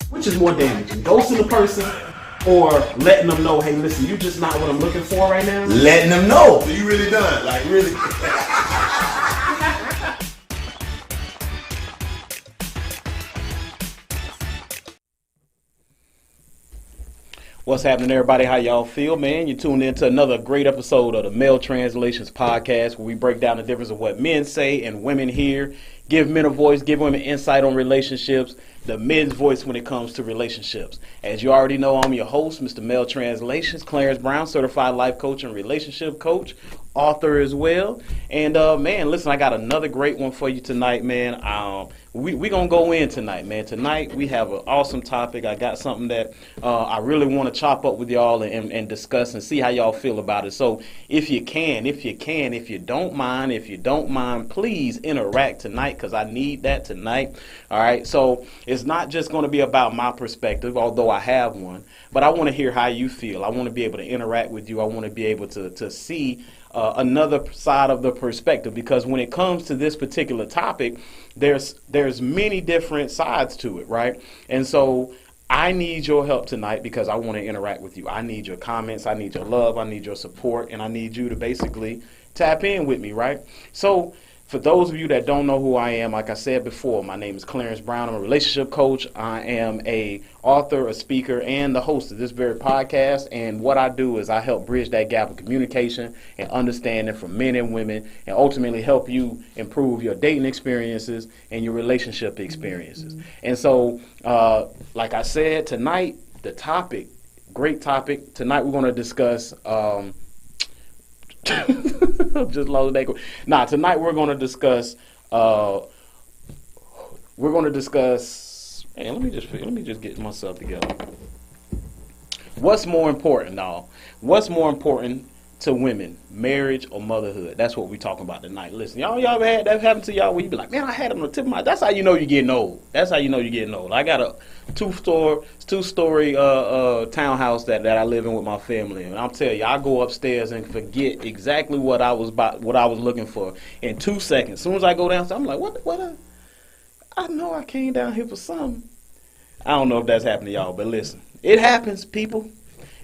Which is more damaging? Ghosting the person or letting them know, hey, listen, you're just not what I'm looking for right now? Letting them know. So you really done? Like, really? What's happening, everybody? How y'all feel, man? You tuned in to another great episode of the Male Translations Podcast, where we break down the difference of what men say and women hear, give men a voice, give women insight on relationships, the men's voice when it comes to relationships. As you already know, I'm your host, Mr. Male Translations, Clarence Brown, certified life coach and relationship coach, author as well. And man, listen, I got another great one for you tonight, man. We're going to go in tonight, man. Tonight we have an awesome topic. I got something that I really want to chop up with y'all and discuss and see how y'all feel about it. So if you don't mind, please interact tonight, because I need that tonight. All right. So it's not just going to be about my perspective, although I have one, but I want to hear how you feel. I want to be able to interact with you. I want to be able to see another side of the perspective, because when it comes to this particular topic, there's many different sides to it, right? And so I need your help tonight, because I want to interact with you. I need your comments, I need your love, I need your support, and I need you to basically tap in with me, right? So for those of you that don't know who I am, like I said before, my name is Clarence Brown. I'm a relationship coach. I am a author, a speaker, and the host of this very podcast. And what I do is I help bridge that gap of communication and understanding for men and women, and ultimately help you improve your dating experiences and your relationship experiences. And so, like I said, tonight, the topic, great topic. Tonight we're going to discuss just lost that. Nah, tonight we're going to discuss. And let me just get myself together. What's more important, y'all? What's more important to women, marriage or motherhood? That's what we're talking about tonight. Listen, y'all ever had that happen to y'all where you be like, man, I had it on the tip of my. That's how you know you're getting old. That's how you know you're getting old. I got a two-story townhouse that I live in with my family, and I'll tell you, I go upstairs and forget exactly what I was looking for in 2 seconds. As soon as I go downstairs, I'm like, what? I know I came down here for something. I don't know if that's happened to y'all, but listen, it happens, people.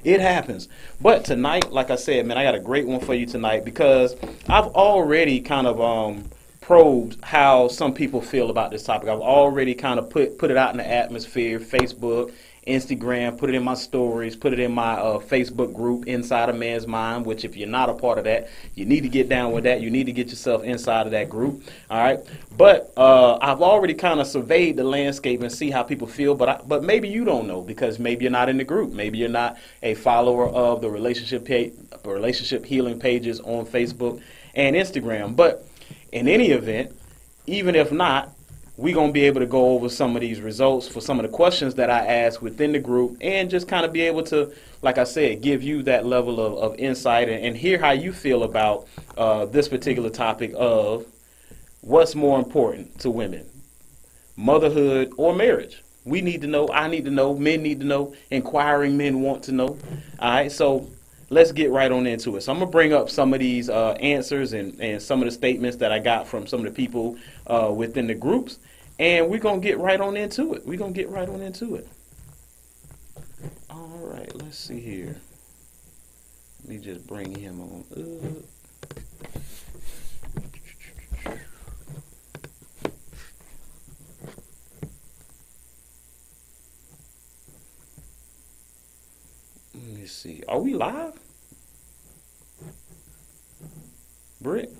It happens. But tonight, like I said, man, I got a great one for you tonight, because I've already kind of probed how some people feel about this topic. I've already kind of put it out in the atmosphere, Facebook, Instagram, put it in my stories, put it in my Facebook group, Inside a Man's Mind, which if you're not a part of that, you need to get down with that. You need to get yourself inside of that group. All right. But I've already kind of surveyed the landscape and see how people feel. But maybe you don't know, because maybe you're not in the group. Maybe you're not a follower of the relationship healing pages on Facebook and Instagram. But in any event, even if not, we're going to be able to go over some of these results for some of the questions that I asked within the group, and just kind of be able to, like I said, give you that level of insight and hear how you feel about this particular topic of what's more important to women, motherhood or marriage. We need to know, I need to know, men need to know, inquiring men want to know. All right, so let's get right on into it. So I'm going to bring up some of these answers and some of the statements that I got from some of the people within the groups, and we're going to get right on into it. All right, let's see here. Let me just bring him on up. Let me see. Are we live? Britt?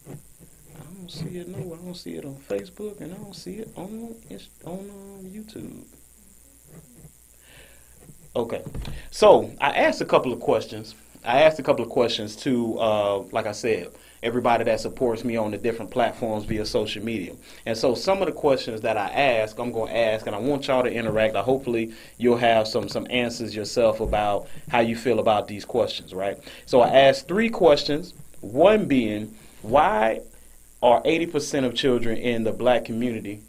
I don't see it. No, I don't see it on Facebook, and I don't see it on YouTube. Okay. So I asked a couple of questions. To, like I said, everybody that supports me on the different platforms via social media. And so some of the questions that I ask, I'm going to ask, and I want y'all to interact. Hopefully you'll have some answers yourself about how you feel about these questions, right? So I asked 3 questions, one being, why are 80% of children in the black community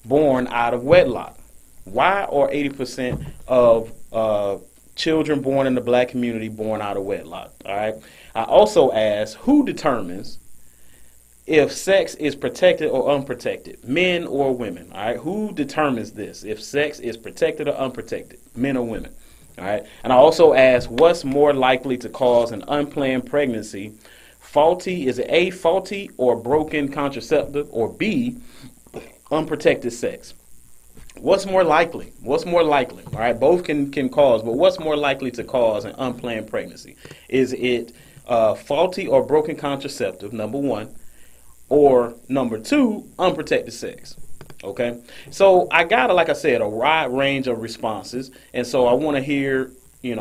born out of wedlock? Why are 80% of children born in the black community born out of wedlock? All right. I also asked, who determines if sex is protected or unprotected, men or women. All right, who determines this? If sex is protected or unprotected, men or women. All right, and I also asked, what's more likely to cause an unplanned pregnancy? Faulty, is it A, faulty or broken contraceptive, or B, unprotected sex? What's more likely? What's more likely? All right, both can cause, but what's more likely to cause an unplanned pregnancy? Is it faulty or broken contraceptive, number one, or number two, unprotected sex? Okay, so I got, like I said, a wide range of responses, and so I want to hear,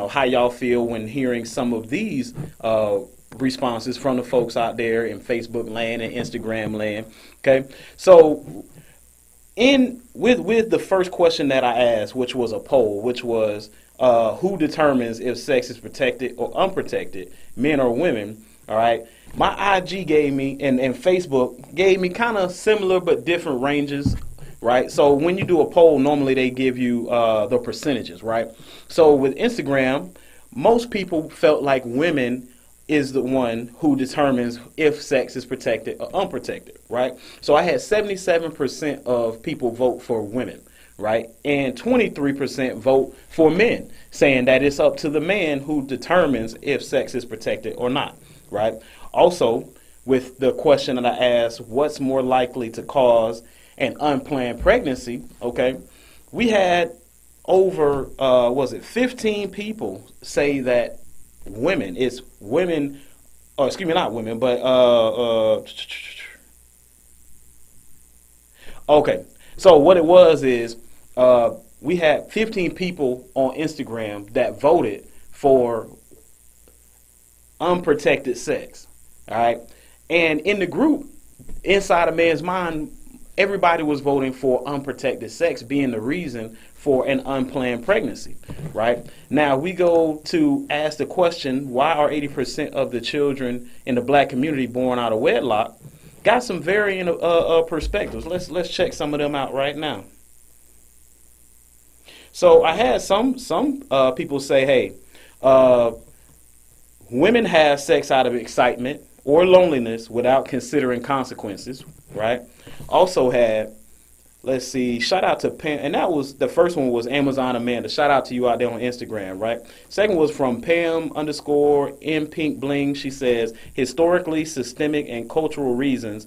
how y'all feel when hearing some of these responses from the folks out there in Facebook land and Instagram land. Okay, so with the first question that I asked, which was a poll, which was who determines if sex is protected or unprotected, men or women. All right, my IG gave me and Facebook gave me kind of similar but different ranges. Right, so when you do a poll, normally they give you the percentages. Right, so with Instagram, most people felt like women is the one who determines if sex is protected or unprotected, right? So I had 77% of people vote for women, right? And 23% vote for men, saying that it's up to the man who determines if sex is protected or not, right? Also, with the question that I asked, what's more likely to cause an unplanned pregnancy, okay, we had over, 15 people say that women, or excuse me, not women, but okay. So what it was is we had 15 people on Instagram that voted for unprotected sex. All right, and in the group, inside a man's mind, everybody was voting for unprotected sex being the reason for an unplanned pregnancy, right? Now we go to ask the question, why are 80% of the children in the black community born out of wedlock? Got some varying perspectives. Let's check some of them out right now. So I had some people say, hey, women have sex out of excitement or loneliness without considering consequences, right? Also had, let's see, shout out to Pam, and that was, the first one was Amazon Amanda. Shout out to you out there on Instagram, right? Second was from Pam _ M Pink Bling. She says, historically, systemic and cultural reasons,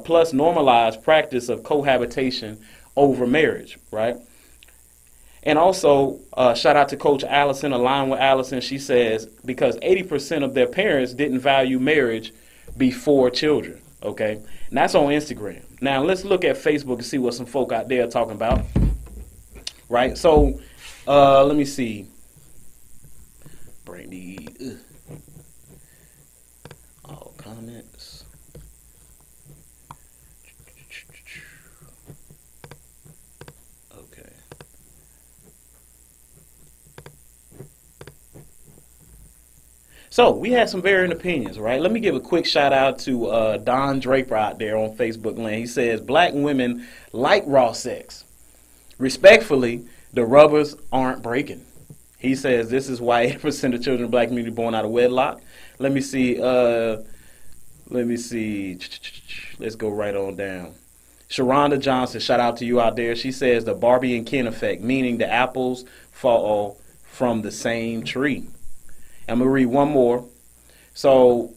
plus normalized practice of cohabitation over marriage, right? And also, shout out to Coach Allison, aligned with Allison. She says, because 80% of their parents didn't value marriage before children, okay? And that's on Instagram. Now, let's look at Facebook and see what some folk out there are talking about, right? So, let me see. Bring the all comments. Okay. So we had some varying opinions, right? Let me give a quick shout out to Don Draper out there on Facebook land. He says, black women like raw sex. Respectfully, the rubbers aren't breaking. He says this is why 8% of children in the black community born out of wedlock. Let me see. Let's go right on down. Sharonda Johnson, shout out to you out there. She says the Barbie and Ken effect, meaning the apples fall from the same tree. I'm going to read one more. So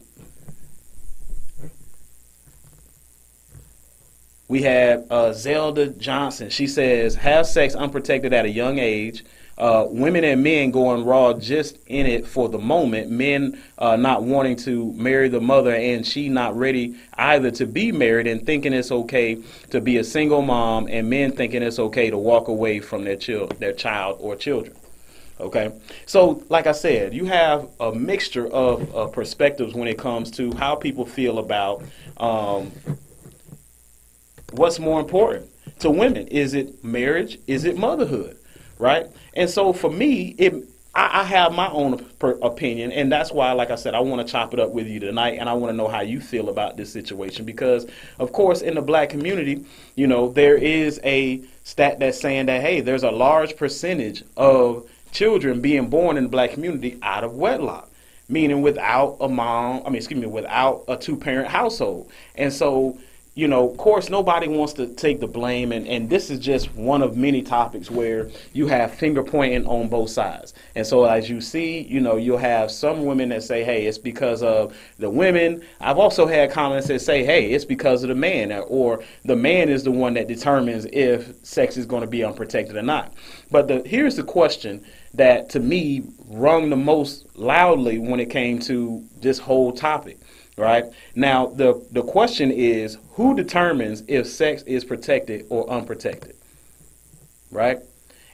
we have Zelda Johnson. She says, have sex unprotected at a young age. Women and men going raw just in it for the moment. Men not wanting to marry the mother, and she not ready either to be married and thinking it's okay to be a single mom, and men thinking it's okay to walk away from their child or children. Okay, so like I said, you have a mixture of perspectives when it comes to how people feel about what's more important to women. Is it marriage? Is it motherhood? Right? And so for me, I have my own opinion, and that's why, like I said, I want to chop it up with you tonight, and I want to know how you feel about this situation because, of course, in the black community, there is a stat that's saying that, hey, there's a large percentage of children being born in the black community out of wedlock. meaning without a mom, without a two-parent household. And so, of course, nobody wants to take the blame, and this is just one of many topics where you have finger pointing on both sides. And so as you see, you'll have some women that say, hey, it's because of the women. I've also had comments that say, hey, it's because of the man, or the man is the one that determines if sex is going to be unprotected or not. But here's the question that to me rung the most loudly when it came to this whole topic. Right? Now, the question is, who determines if sex is protected or unprotected? Right?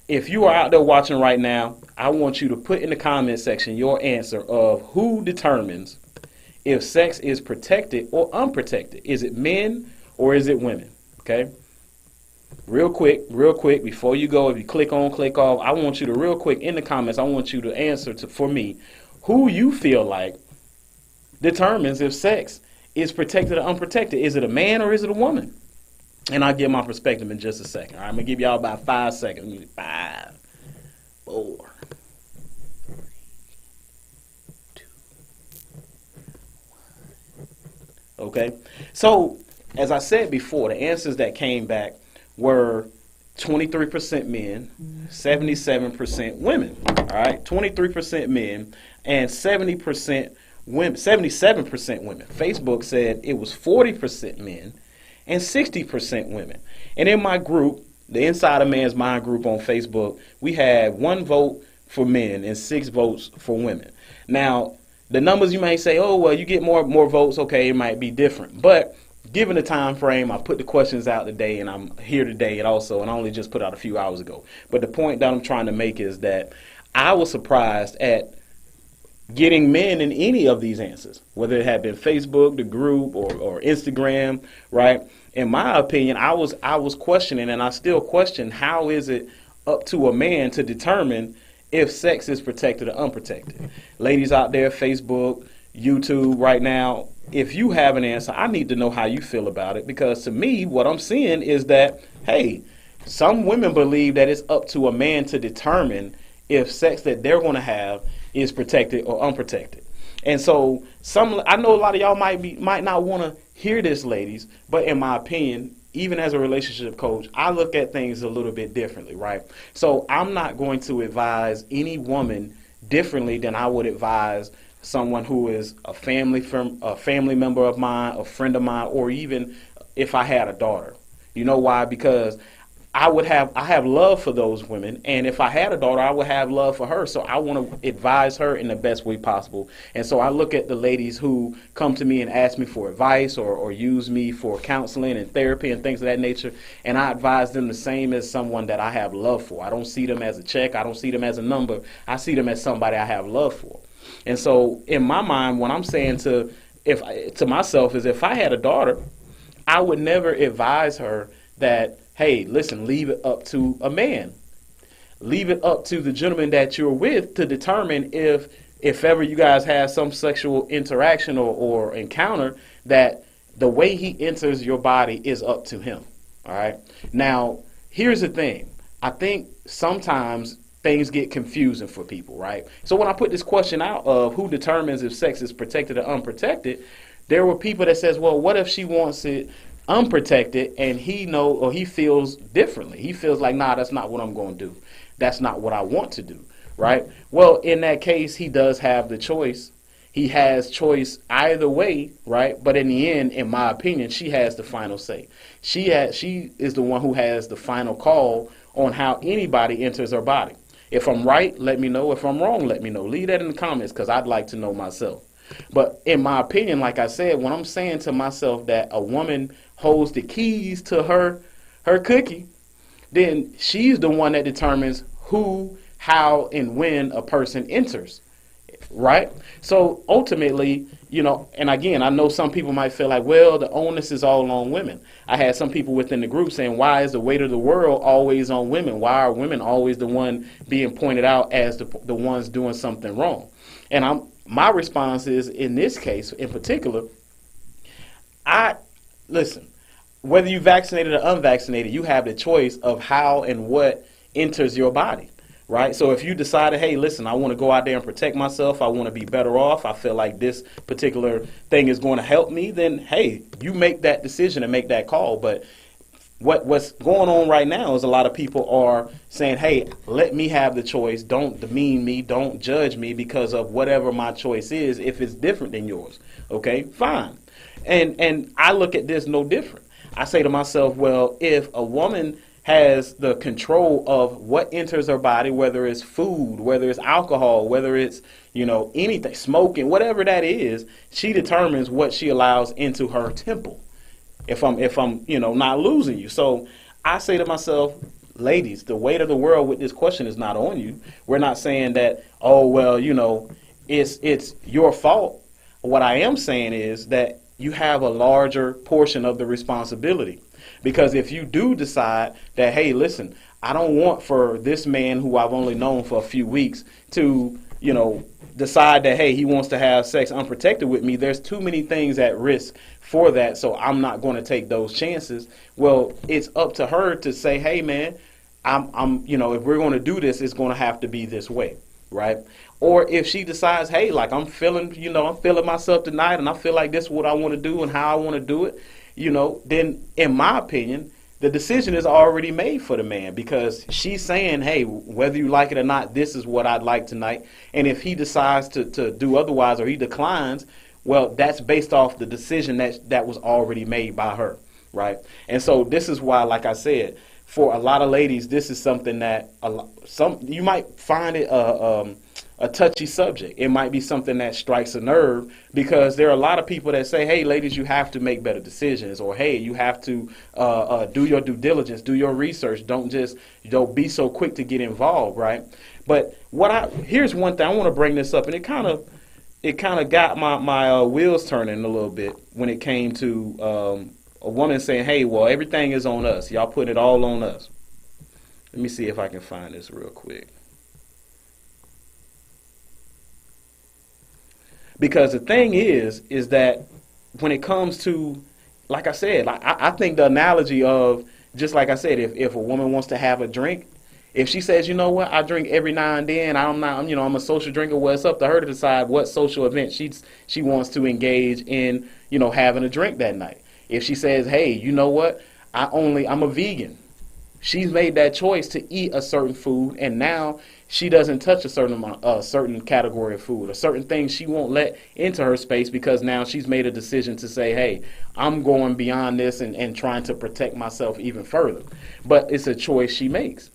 If you are out there watching right now, I want you to put in the comment section your answer of who determines if sex is protected or unprotected. Is it men or is it women? Okay? Real quick, before you go, if you click on, click off, I want you to real quick in the comments, I want you to answer for me who you feel like determines if sex is protected or unprotected. Is it a man or is it a woman? And I'll give my perspective in just a second. All right, I'm going to give y'all about 5 seconds. 5, 4, 3, 2, 1. Okay? So, as I said before, the answers that came back were 23% men, 77% women. All right? 23% men and 70% women, 77% women. Facebook said it was 40% men and 60% women. And in my group, the Inside a Man's Mind group on Facebook, we had 1 vote for men and 6 votes for women. Now, the numbers you may say, oh, well, you get more votes. Okay, it might be different. But given the time frame, I put the questions out today, and I'm here today and I only just put out a few hours ago. But the point that I'm trying to make is that I was surprised at getting men in any of these answers, whether it had been Facebook, the group, or Instagram, right? In my opinion, I was questioning, and I still question, how is it up to a man to determine if sex is protected or unprotected? Ladies out there, Facebook, YouTube right now, if you have an answer, I need to know how you feel about it, because to me, what I'm seeing is that, hey, some women believe that it's up to a man to determine if sex that they're going to have is protected or unprotected. And so I know a lot of y'all might not want to hear this, ladies, but in my opinion, even as a relationship coach, I look at things a little bit differently, right? So I'm not going to advise any woman differently than I would advise someone who is a family member of mine, a friend of mine, or even if I had a daughter. You know why? Because I have love for those women, and if I had a daughter, I would have love for her. So I want to advise her in the best way possible. And so I look at the ladies who come to me and ask me for advice or use me for counseling and therapy and things of that nature, and I advise them the same as someone that I have love for. I don't see them as a check. I don't see them as a number. I see them as somebody I have love for. And so in my mind, what I'm saying to myself is, if I had a daughter, I would never advise her that, hey, listen, leave it up to a man. Leave it up to the gentleman that you're with to determine if ever you guys have some sexual interaction or encounter, that the way he enters your body is up to him. All right. Now, here's the thing. I think sometimes things get confusing for people, right? So when I put this question out of who determines if sex is protected or unprotected, there were people that says, well, what if she wants it unprotected and he feels differently? He feels like, nah, that's not what I'm going to do. That's not what I want to do, right? Well, in that case, he does have the choice. He has choice either way, right? But in the end, in my opinion, she has the final say. She is the one who has the final call on how anybody enters her body. If I'm right, let me know. If I'm wrong, let me know. Leave that in the comments, because I'd like to know myself. But in my opinion, like I said, when I'm saying to myself that a woman holds the keys to her cookie, then she's the one that determines who, how, and when a person enters, right? So ultimately, and again, I know some people might feel like, well, the onus is all on women. I had some people within the group saying, why is the weight of the world always on women? Why are women always the one being pointed out as the ones doing something wrong? And my response is, in this case in particular, listen, whether you vaccinated or unvaccinated, you have the choice of how and what enters your body, right? So if you decided, hey, listen, I want to go out there and protect myself, I want to be better off, I feel like this particular thing is going to help me, then hey, you make that decision and make that call. But what's going on right now is a lot of people are saying, hey, let me have the choice. Don't demean me. Don't judge me because of whatever my choice is. If it's different than yours, okay, fine. And I look at this no different. I say to myself, well, if a woman has the control of what enters her body, whether it's food, whether it's alcohol, whether it's, anything, smoking, whatever that is, she determines what she allows into her temple. If I'm not losing you. So I say to myself, ladies, the weight of the world with this question is not on you. We're not saying that, oh well, it's your fault. What I am saying is that you have a larger portion of the responsibility. Because if you do decide that, hey, listen, I don't want for this man who I've only known for a few weeks to, decide that, hey, he wants to have sex unprotected with me, there's too many things at risk for that, so I'm not going to take those chances. Well, it's up to her to say, hey, man, if we're going to do this, it's going to have to be this way, right? Or if she decides, hey, like I'm feeling myself tonight and I feel like this is what I want to do and how I want to do it, then in my opinion, the decision is already made for the man because she's saying, hey, whether you like it or not, this is what I'd like tonight. And if he decides to do otherwise or he declines, well, that's based off the decision that was already made by her, right? And so this is why, like I said, for a lot of ladies, this is something that you might find it a touchy subject. It might be something that strikes a nerve because there are a lot of people that say, hey, ladies, you have to make better decisions, or hey, you have to do your due diligence, do your research. Don't just be so quick to get involved, right? But here's one thing I want to bring this up, and it kind of got my wheels turning a little bit when it came to a woman saying, hey, well, everything is on us. Y'all put it all on us. Let me see if I can find this real quick. Because the thing is that when it comes to, like I said, I think the analogy of, just like I said, if a woman wants to have a drink, if she says, you know what, I drink every now and then, I'm a social drinker, well, it's up to her to decide what social event she wants to engage in, having a drink that night. If she says, hey, you know what, I'm a vegan. She's made that choice to eat a certain food, and now she doesn't touch a certain category of food, a certain thing she won't let into her space because now she's made a decision to say, hey, I'm going beyond this and trying to protect myself even further. But it's a choice she makes.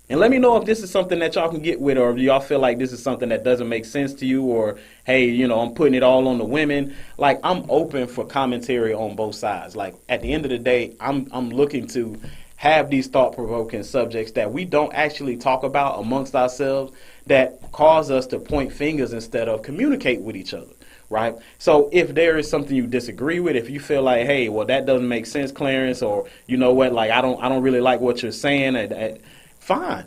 And let me know if this is something that y'all can get with, or if y'all feel like this is something that doesn't make sense to you, or, hey, I'm putting it all on the women. Like, I'm open for commentary on both sides. Like, at the end of the day, I'm looking to have these thought-provoking subjects that we don't actually talk about amongst ourselves that cause us to point fingers instead of communicate with each other, right? So if there is something you disagree with, if you feel like, hey, well, that doesn't make sense, Clarence, or you know what, like I don't really like what you're saying, fine.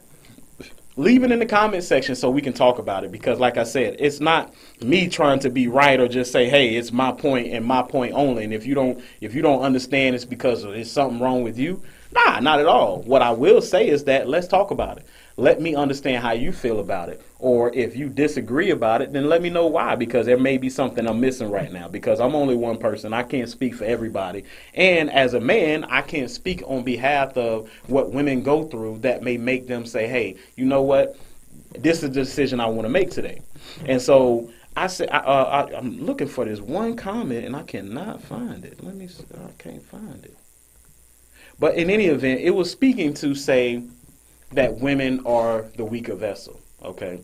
Leave it in the comment section so we can talk about it, because like I said, it's not me trying to be right or just say, hey, it's my point and my point only. And if you don't understand, it's because there's something wrong with you. Nah, not at all. What I will say is that let's talk about it. Let me understand how you feel about it. Or if you disagree about it, then let me know why, because there may be something I'm missing right now, because I'm only one person. I can't speak for everybody. And as a man, I can't speak on behalf of what women go through that may make them say, hey, you know what? This is the decision I want to make today. And so I say, I'm looking for this one comment and I cannot find it. Let me see. I can't find it. But in any event, it was speaking to say that women are the weaker vessel, okay?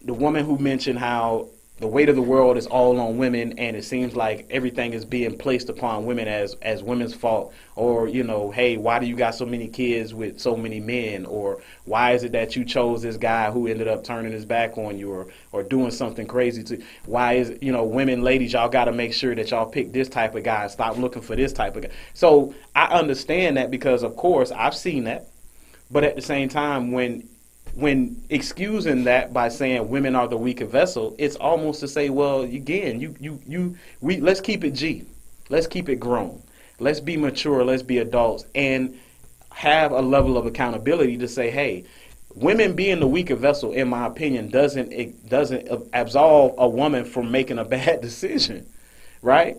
The woman who mentioned how the weight of the world is all on women, and it seems like everything is being placed upon women as women's fault, or, hey, why do you got so many kids with so many men, or why is it that you chose this guy who ended up turning his back on you, or doing something crazy to, why is it, women, ladies, y'all got to make sure that y'all pick this type of guy and stop looking for this type of guy. So I understand that, because of course I've seen that, but at the same time, when excusing that by saying women are the weaker vessel, it's almost to say, well, again, let's keep it G. Let's keep it grown. Let's be mature. Let's be adults. And have a level of accountability to say, hey, women being the weaker vessel, in my opinion, doesn't absolve a woman from making a bad decision, right?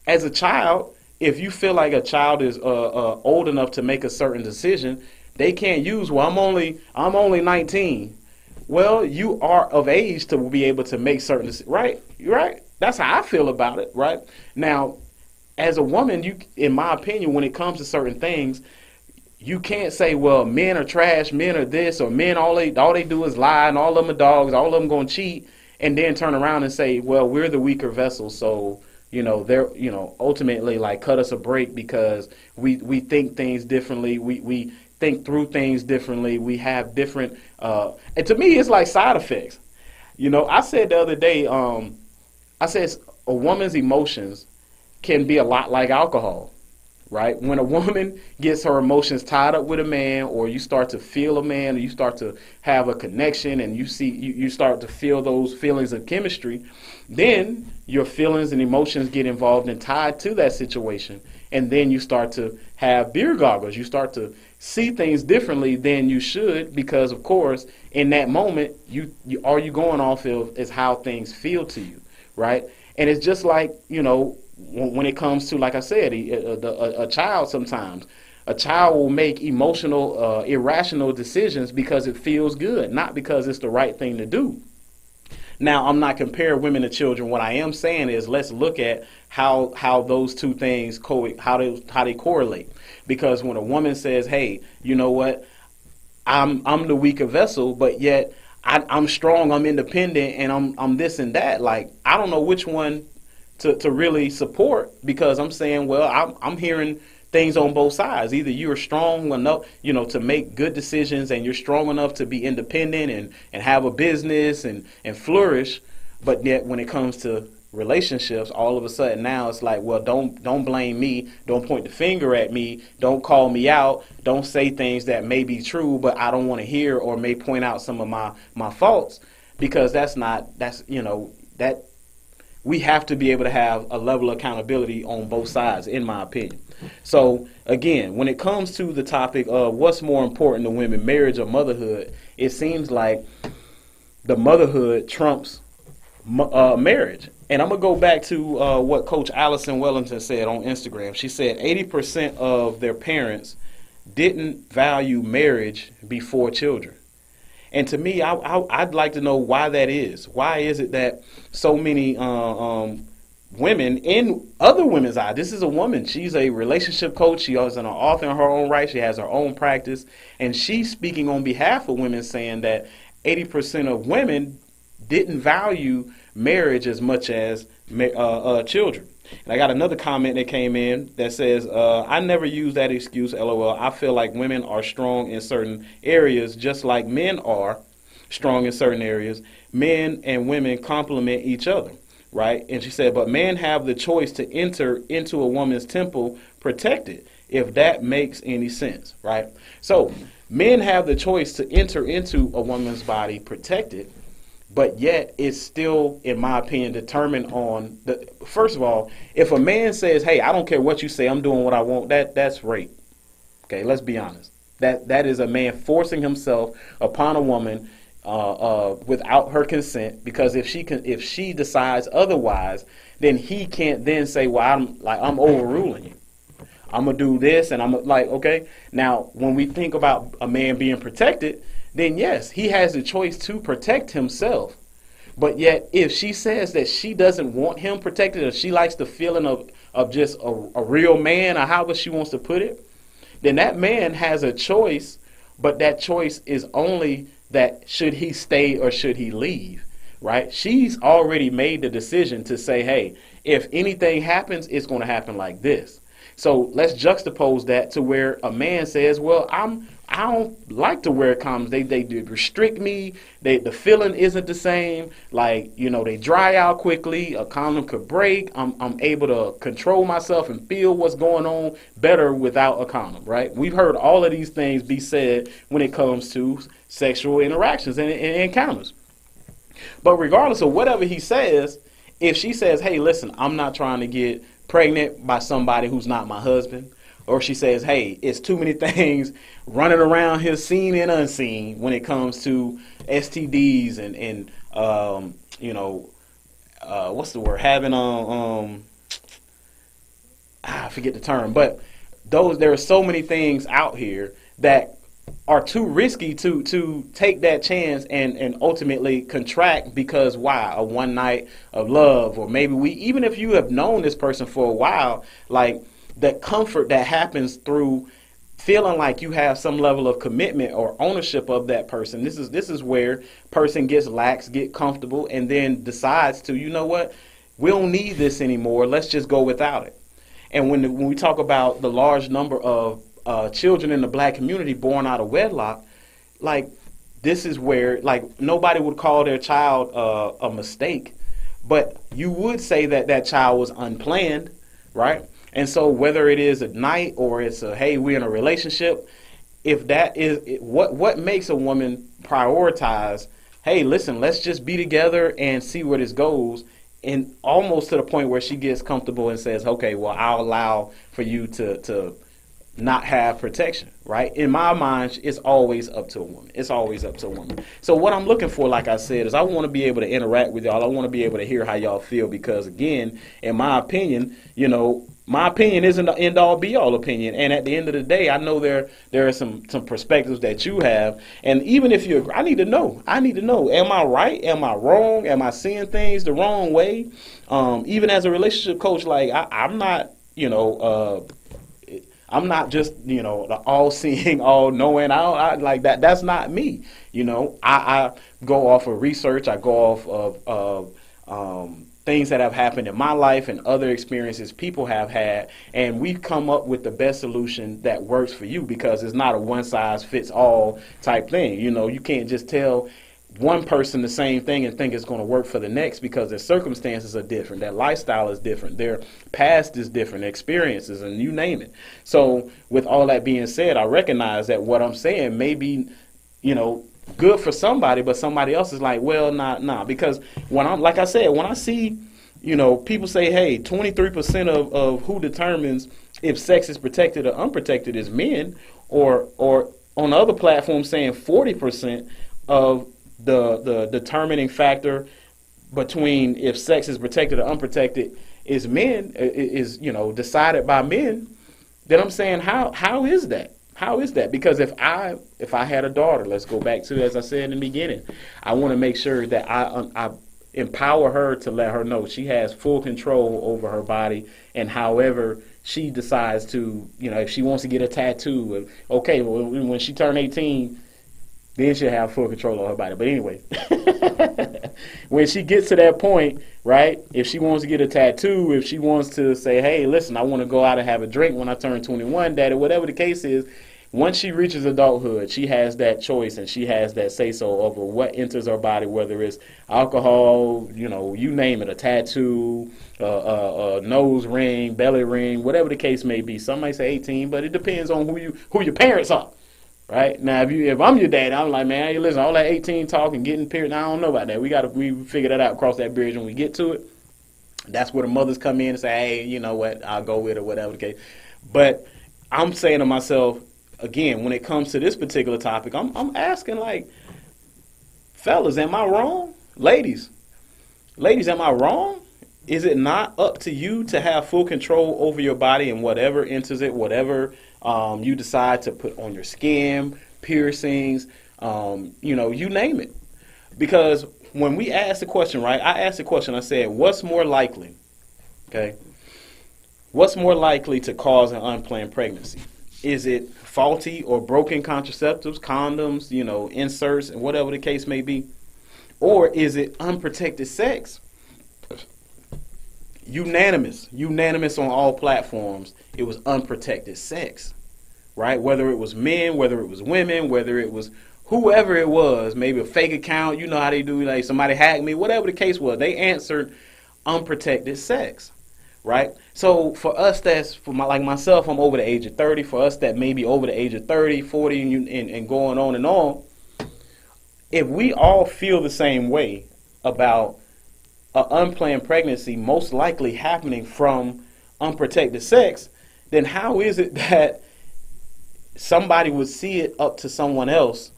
As a child, if you feel like a child is old enough to make a certain decision, they can't use, well, I'm only 19. Well, you are of age to be able to make certain, right? Right? That's how I feel about it, right? Now, as a woman, you, in my opinion, when it comes to certain things, you can't say, well, men are trash, men are this, or men all they do is lie, and all of them are dogs, all of them going to cheat, and then turn around and say, well, we're the weaker vessel, so they're ultimately like cut us a break because we think things differently, we think through things differently, we have different, and to me, it's like side effects. I said the other day, I said a woman's emotions can be a lot like alcohol. Right? When a woman gets her emotions tied up with a man, or you start to feel a man, or you start to have a connection, and you start to feel those feelings of chemistry, then your feelings and emotions get involved and tied to that situation. And then you start to have beer goggles. You start to see things differently than you should, because of course, in that moment, you all you going off of is how things feel to you, right? And it's just like, when it comes to, like I said, a child sometimes. A child will make emotional, irrational decisions because it feels good, not because it's the right thing to do. Now, I'm not comparing women to children. What I am saying is let's look at how those two things, how they correlate. Because when a woman says, hey, you know what, I'm the weaker vessel, but yet I'm strong, I'm independent, and I'm this and that. Like, I don't know which one to really support, because I'm saying, well, I'm hearing things on both sides. Either you're strong enough, to make good decisions, and you're strong enough to be independent and have a business and flourish, but yet when it comes to relationships, all of a sudden now it's like, well, don't blame me, don't point the finger at me, don't call me out, don't say things that may be true but I don't want to hear, or may point out some of my faults, because that we have to be able to have a level of accountability on both sides, in my opinion. So again, when it comes to the topic of what's more important to women, marriage or motherhood, it seems like the motherhood trumps marriage. And I'm going to go back to what Coach Allison Wellington said on Instagram. She said 80% of their parents didn't value marriage before children. And to me, I'd like to know why that is. Why is it that so many women, in other women's eyes, this is a woman, she's a relationship coach, she is an author in her own right, she has her own practice, and she's speaking on behalf of women, saying that 80% of women didn't value marriage as much as children. And I got another comment that came in that says, I never use that excuse, LOL. I feel like women are strong in certain areas, just like men are strong in certain areas. Men and women complement each other, right? And she said, but men have the choice to enter into a woman's temple protected, if that makes any sense, right? So men have the choice to enter into a woman's body protected, but yet it's still, in my opinion, determined on the, first of all, if a man says, hey, I don't care what you say, I'm doing what I want, that's rape. Okay, let's be honest. That is a man forcing himself upon a woman without her consent, because if she decides otherwise, then he can't then say, well, I'm overruling you. I'm gonna do this, and I'm like, okay. Now, when we think about a man being protected, then yes, he has the choice to protect himself. But yet, if she says that she doesn't want him protected, or she likes the feeling of just a real man, or however she wants to put it, then that man has a choice, but that choice is only that should he stay or should he leave, right? She's already made the decision to say, hey, if anything happens, it's going to happen like this. So let's juxtapose that to where a man says, well, I don't like to wear condoms. They restrict me. The feeling isn't the same. Like, they dry out quickly. A condom could break. I'm able to control myself and feel what's going on better without a condom, right? We've heard all of these things be said when it comes to sexual interactions and encounters. But regardless of whatever he says, if she says, hey, listen, I'm not trying to get pregnant by somebody who's not my husband, or she says, hey, it's too many things running around here, seen and unseen, when it comes to STDs and what's the word? Having I forget the term, but there are so many things out here that are too risky to take that chance and ultimately contract, because why? A one night of love, or maybe even if you have known this person for a while, like the comfort that happens through feeling like you have some level of commitment or ownership of that person. This is where person gets lax, get comfortable, and then decides to, you know what, we don't need this anymore. Let's just go without it. And when we talk about the large number of children in the black community born out of wedlock, like this is where, like, nobody would call their child a mistake, but you would say that that child was unplanned, right? And so whether it is a night or it's a, hey, we're in a relationship, if that is what makes a woman prioritize, hey, listen, let's just be together and see where this goes, and almost to the point where she gets comfortable and says, okay, well, I'll allow for you to not have protection, right? In my mind, it's always up to a woman. It's always up to a woman. So what I'm looking for, like I said, is I want to be able to interact with y'all. I want to be able to hear how y'all feel, because again, in my opinion, my opinion isn't the end all be all opinion. And at the end of the day, I know there are some perspectives that you have. And even if you agree, I need to know. Am I right? Am I wrong? Am I seeing things the wrong way? Even as a relationship coach, like I'm not, I'm not just, the all-seeing, all-knowing. I like that. That's not me. I go off of research. I go off of things that have happened in my life and other experiences people have had, and we've come up with the best solution that works for you, because it's not a one-size-fits-all type thing. You can't just tell one person the same thing and think it's going to work for the next, because their circumstances are different, their lifestyle is different, their past is different, experiences, and you name it. So with all that being said, I recognize that what I'm saying may be, good for somebody, but somebody else is like, well, nah, because when I see, people say, hey, 23% of who determines if sex is protected or unprotected is men, or on other platforms saying 40% of the determining factor between if sex is protected or unprotected is men, is decided by men, then I'm saying how is that? How is that? Because if I had a daughter, let's go back to, as I said in the beginning, I want to make sure that I empower her to let her know she has full control over her body, and however she decides to, if she wants to get a tattoo, okay, well, when she turned 18, then she'll have full control of her body. But anyway, when she gets to that point, right, if she wants to get a tattoo, if she wants to say, hey, listen, I want to go out and have a drink when I turn 21, daddy, whatever the case is, once she reaches adulthood, she has that choice and she has that say-so over what enters her body, whether it's alcohol, you name it, a tattoo, a nose ring, belly ring, whatever the case may be. Some might say 18, but it depends on who your parents are. Right now, if I'm your dad, I'm like, man, hey, listen, all that 18 talk and getting period, I don't know about that. We figure that out, cross that bridge when we get to it. That's where the mothers come in and say, hey, you know what, I'll go with it, whatever the case. But I'm saying to myself, again, when it comes to this particular topic, I'm asking, like, fellas, am I wrong? Ladies, am I wrong? Is it not up to you to have full control over your body and whatever enters it, whatever you decide to put on your skin, piercings, you name it? Because when we asked the question, right, I asked the question, I said, what's more likely, okay? What's more likely to cause an unplanned pregnancy? Is it faulty or broken contraceptives, condoms, inserts, and whatever the case may be? Or is it unprotected sex? Unanimous on all platforms, it was unprotected sex, right? Whether it was men, whether it was women, whether it was whoever it was, maybe a fake account, you know how they do, like somebody hacked me, whatever the case was, they answered unprotected sex, right? So for us like myself, I'm over the age of 30. For us that may be over the age of 30, 40, and going on and on, if we all feel the same way about an unplanned pregnancy most likely happening from unprotected sex, then how is it that somebody would see it up to someone else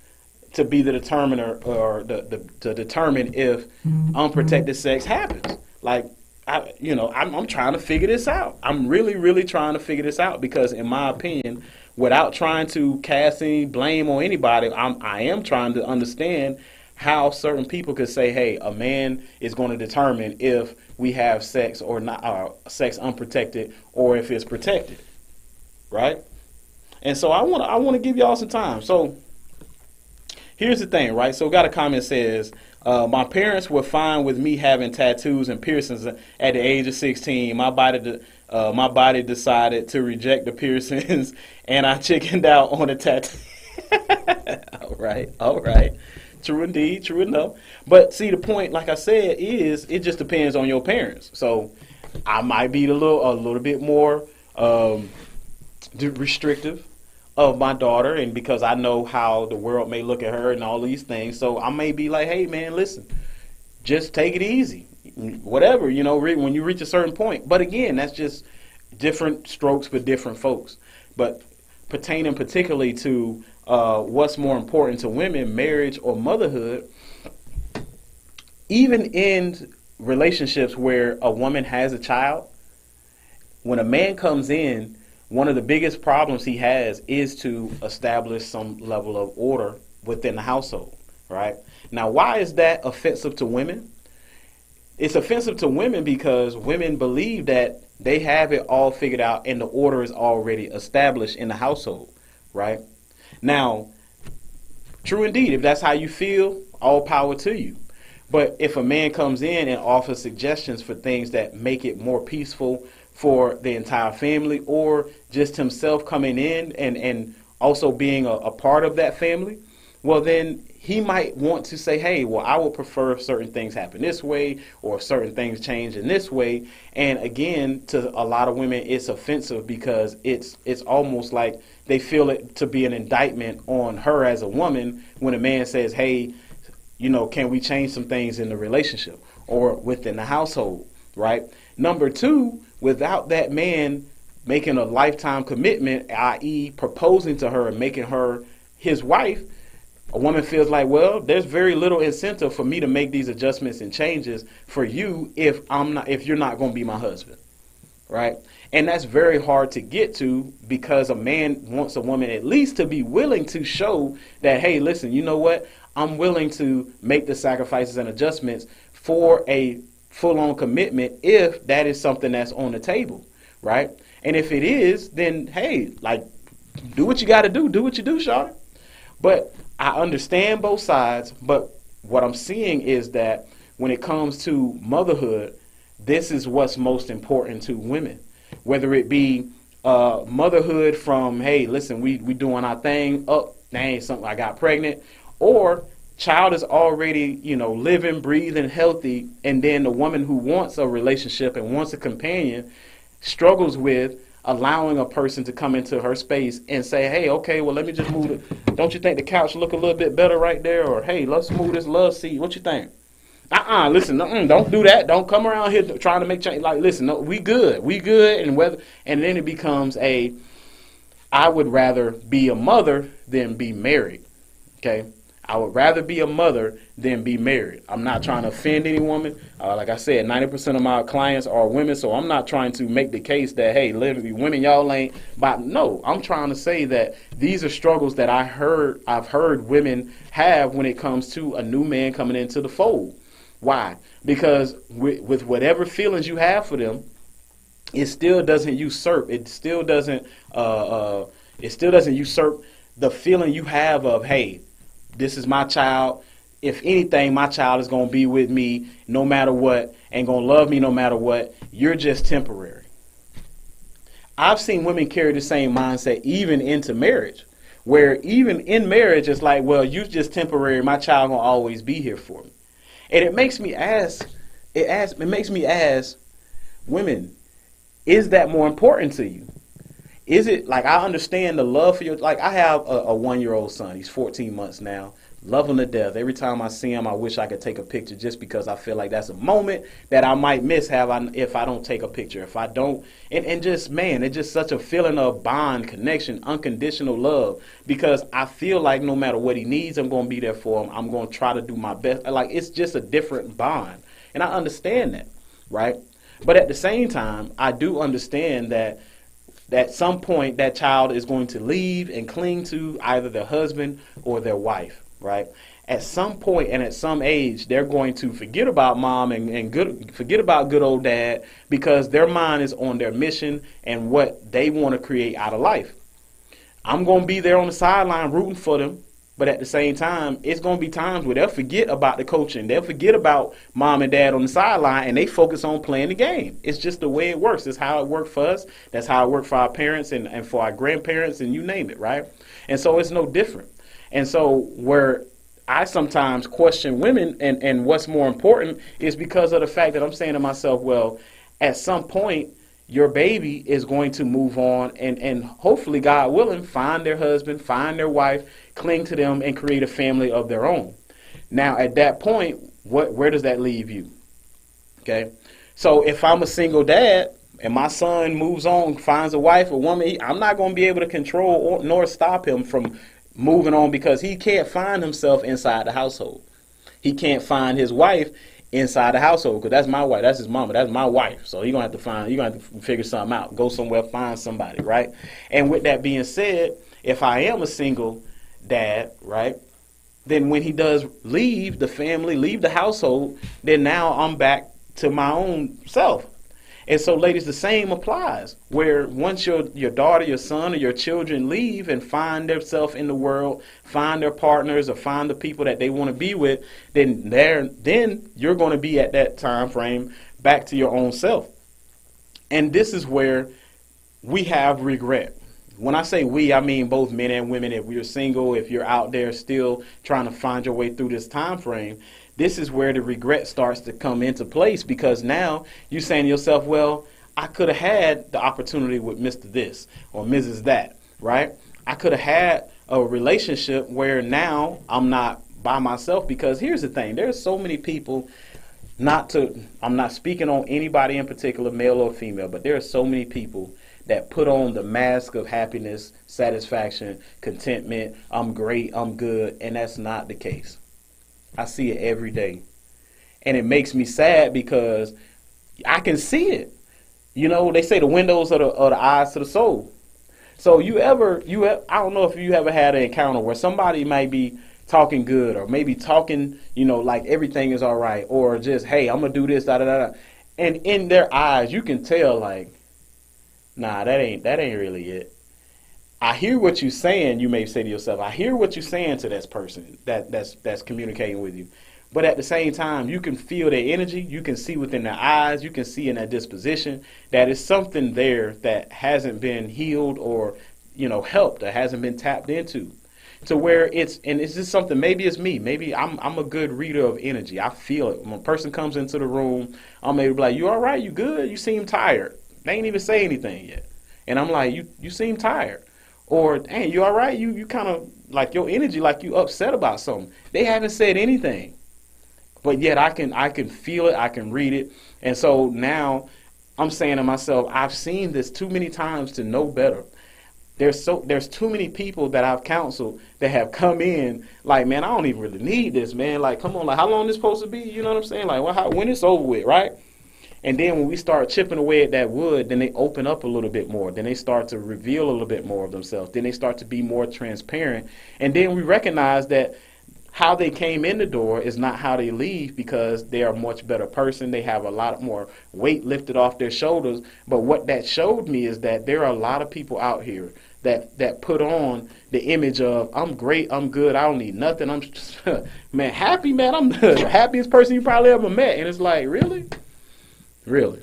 to be the determiner, or to determine if unprotected sex happens? Like, I'm trying to figure this out. I'm really, really trying to figure this out, because in my opinion, without trying to cast any blame on anybody, I am trying to understand how certain people could say, hey, a man is going to determine if we have sex or not, sex unprotected, or if it's protected, right? And so I want to give y'all some time. So here's the thing, right? So got a comment that says, my parents were fine with me having tattoos and piercings at the age of 16. My body decided to reject the piercings, and I chickened out on the tattoo. All right. True indeed, true enough. But see, the point, like I said, is it just depends on your parents. So I might be a little bit more restrictive of my daughter, and because I know how the world may look at her and all these things, so I may be like, hey man, listen, just take it easy, whatever, when you reach a certain point. But again, that's just different strokes for different folks. But pertaining particularly to what's more important to women, marriage or motherhood, even in relationships where a woman has a child, when a man comes in, one of the biggest problems he has is to establish some level of order within the household, right? Now, why is that offensive to women? It's offensive to women because women believe that they have it all figured out and the order is already established in the household, right? Now, true indeed, if that's how you feel, all power to you. But if a man comes in and offers suggestions for things that make it more peaceful for the entire family, or just himself coming in and also being a part of that family, well, then he might want to say, hey, well, I would prefer if certain things happen this way, or if certain things change in this way. And again, to a lot of women, it's offensive because it's almost like they feel it to be an indictment on her as a woman when a man says, hey, can we change some things in the relationship or within the household, right? Number two, without that man making a lifetime commitment, i.e. proposing to her and making her his wife, a woman feels like, well, there's very little incentive for me to make these adjustments and changes for you if you're not going to be my husband, right? And that's very hard to get to, because a man wants a woman at least to be willing to show that, hey, listen, you know what? I'm willing to make the sacrifices and adjustments for a full-on commitment if that is something that's on the table, right? And if it is, then, hey, like, do what you got to do. Do what you do, Charlotte. But I understand both sides, but what I'm seeing is that when it comes to motherhood, this is what's most important to women. Whether it be motherhood from, hey, listen, we doing our thing, dang, something, I got pregnant, or child is already, living, breathing, healthy, and then the woman who wants a relationship and wants a companion struggles with allowing a person to come into her space and say, hey, okay, well, let me just move it. Don't you think the couch look a little bit better right there? Or, hey, let's move this love seat. What you think? Listen, don't do that. Don't come around here trying to make change. Like, listen, no, we good. And then it becomes I would rather be a mother than be married. Okay. I would rather be a mother than be married. I'm not trying to offend any woman. Like I said, 90% of my clients are women, so I'm not trying to make the case that, hey, literally, women, y'all ain't. But no, I'm trying to say that these are struggles that I've heard women have when it comes to a new man coming into the fold. Why? Because with whatever feelings you have for them, it still doesn't usurp. It still doesn't usurp the feeling you have of, hey, this is my child. If anything, my child is going to be with me no matter what and going to love me no matter what. You're just temporary. I've seen women carry the same mindset even into marriage, where even in marriage, it's like, well, you're just temporary. My child going to always be here for me. And it makes me ask, women, is that more important to you? Is it, like, I understand the love for your, like, I have a 1-year-old son. He's 14 months now. Love them to death. Every time I see them, I wish I could take a picture just because I feel like that's a moment that I might miss if I don't take a picture. If I don't, and just, man, it's just such a feeling of bond, connection, unconditional love, because I feel like no matter what he needs, I'm going to be there for him. I'm going to try to do my best. Like, it's just a different bond. And I understand that, right? But at the same time, I do understand that at some point that child is going to leave and cling to either their husband or their wife, right? At some point and at some age, they're going to forget about mom and forget about good old dad, because their mind is on their mission and what they want to create out of life. I'm going to be there on the sideline rooting for them. But at the same time, it's going to be times where they'll forget about the coaching. They'll forget about mom and dad on the sideline, and they focus on playing the game. It's just the way it works. It's how it worked for us. That's how it worked for our parents and for our grandparents, and you name it, right? And so it's no different. And so where I sometimes question women and what's more important is because of the fact that I'm saying to myself, well, at some point, your baby is going to move on and hopefully, God willing, find their husband, find their wife, cling to them, and create a family of their own. Now, at that point, where does that leave you? Okay? So if I'm a single dad and my son moves on, finds a wife, a woman, I'm not going to be able to control nor stop him from moving on, because he can't find himself inside the household. He can't find his wife inside the household, because that's my wife, that's his mama, that's my wife. So you're gonna have to figure something out, go somewhere, find somebody, right? And with that being said, if I am a single dad, right, then when he does leave the family, leave the household, then now I'm back to my own self. And so, ladies, the same applies, where once your daughter, your son, or your children leave and find themselves in the world, find their partners or find the people that they want to be with, then you're going to be at that time frame back to your own self. And this is where we have regret. When I say we, I mean both men and women. If you're single, if you're out there still trying to find your way through this time frame, this is where the regret starts to come into place, because now you're saying to yourself, well, I could have had the opportunity with Mr. This or Mrs. That, right? I could have had a relationship where now I'm not by myself, because here's the thing. There's so many people, I'm not speaking on anybody in particular, male or female, but there are so many people that put on the mask of happiness, satisfaction, contentment, I'm great, I'm good, and that's not the case. I see it every day. And it makes me sad because I can see it. You know, they say the windows are the eyes to the soul. So I don't know if you ever had an encounter where somebody might be talking good, or maybe talking, like everything is all right, or just, hey, I'm going to do this, da da da. And in their eyes, you can tell, like, nah, that ain't really it. I hear what you're saying, you may say to yourself. I hear what you're saying to this person that's communicating with you. But at the same time, you can feel their energy. You can see within their eyes. You can see in their disposition that it's something there that hasn't been healed or, helped, or hasn't been tapped into. To where it's just something, maybe it's me. Maybe I'm a good reader of energy. I feel it. When a person comes into the room, I'm maybe like, you all right? You good? You seem tired. They ain't even say anything yet. And I'm like, you seem tired. Or, hey, you all right? You kind of, like, your energy, like you upset about something. They haven't said anything. But yet I can feel it, I can read it. And so now I'm saying to myself, I've seen this too many times to know better. There's too many people that I've counseled that have come in like, man, I don't even really need this, man. Like, come on, like, how long is this supposed to be? You know what I'm saying? Like, when it's over with, right? And then when we start chipping away at that wood, then they open up a little bit more. Then they start to reveal a little bit more of themselves. Then they start to be more transparent. And then we recognize that how they came in the door is not how they leave, because they are a much better person. They have a lot more weight lifted off their shoulders. But what that showed me is that there are a lot of people out here that put on the image of, I'm great, I'm good, I don't need nothing. I'm just, man, happy, man. I'm the happiest person you probably ever met. And it's like, really? Really?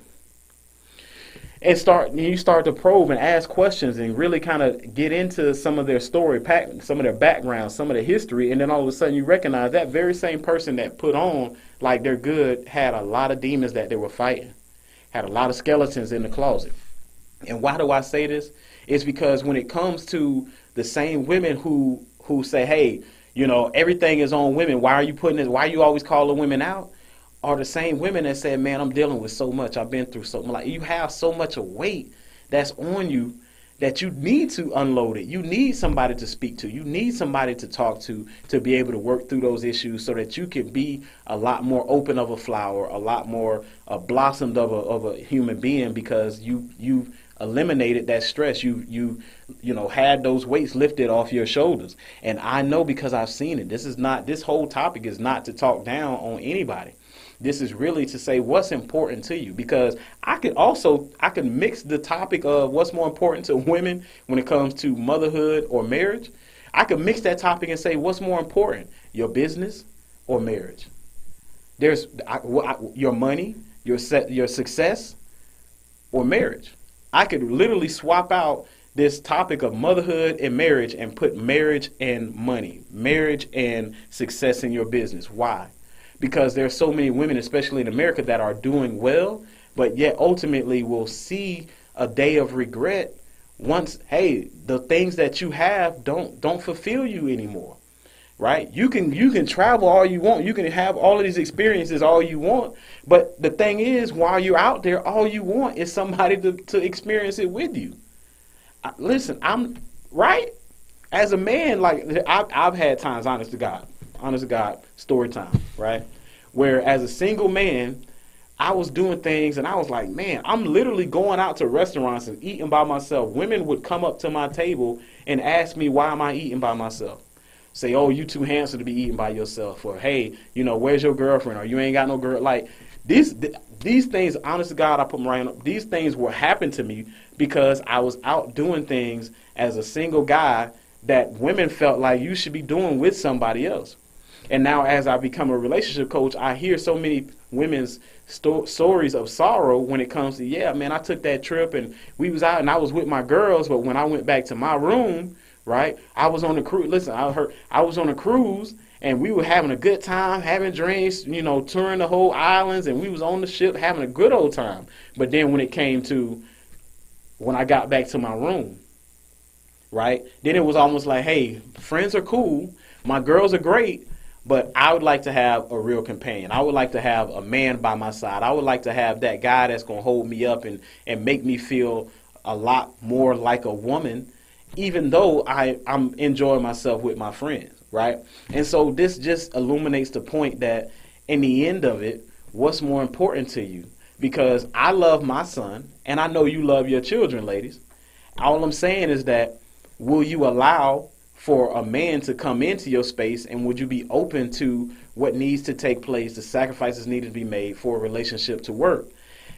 And you start to probe and ask questions and really kind of get into some of their story, some of their background, some of their history, and then all of a sudden you recognize that very same person that put on like they're good had a lot of demons that they were fighting, had a lot of skeletons in the closet. And why do I say this? It's because when it comes to the same women who say, hey, Everything is on women. Why are you putting this? Why are you always calling women out? Are the same women that said, man, I'm dealing with so much. I've been through so much. Like, you have so much of weight that's on you that you need to unload it. You need somebody to speak to. You need somebody to talk to be able to work through those issues so that you can be a lot more open of a flower, a lot more blossomed of a human being, because you've eliminated that stress. You had those weights lifted off your shoulders. And I know, because I've seen it. This whole topic is not to talk down on anybody. This is really to say what's important to you, because I could mix the topic of what's more important to women when it comes to motherhood or marriage. I could mix that topic and say what's more important, your business or marriage. There's your money, your success or marriage. I could literally swap out this topic of motherhood and marriage and put marriage and money, marriage and success in your business. Why? Because there are so many women, especially in America, that are doing well, but yet ultimately will see a day of regret once, hey, the things that you have don't fulfill you anymore, right? You can travel all you want. You can have all of these experiences all you want. But the thing is, while you're out there, all you want is somebody to experience it with you. Listen, I'm right. As a man, like I've had times, honest to God, story time, right? Where as a single man, I was doing things and I was like, man, I'm literally going out to restaurants and eating by myself. Women would come up to my table and ask me, why am I eating by myself? Say, oh, you too handsome to be eating by yourself. Or, hey, where's your girlfriend? Or you ain't got no girl. Like these things, honest to God, I put them right on. These things were happening to me because I was out doing things as a single guy that women felt like you should be doing with somebody else. And now as I become a relationship coach, I hear so many women's stories of sorrow when it comes to, yeah, man, I took that trip and we was out and I was with my girls, but when I went back to my room, right, I was on a cruise. Listen, I was on a cruise and we were having a good time, having drinks, touring the whole islands, and we was on the ship having a good old time. But then when it came to when I got back to my room, right, then it was almost like, hey, friends are cool, my girls are great, but I would like to have a real companion. I would like to have a man by my side. I would like to have that guy that's going to hold me up and make me feel a lot more like a woman, even though I'm enjoying myself with my friends, right? And so this just illuminates the point that in the end of it, what's more important to you? Because I love my son, and I know you love your children, ladies. All I'm saying is that, will you allow for a man to come into your space, and would you be open to what needs to take place, the sacrifices needed to be made for a relationship to work?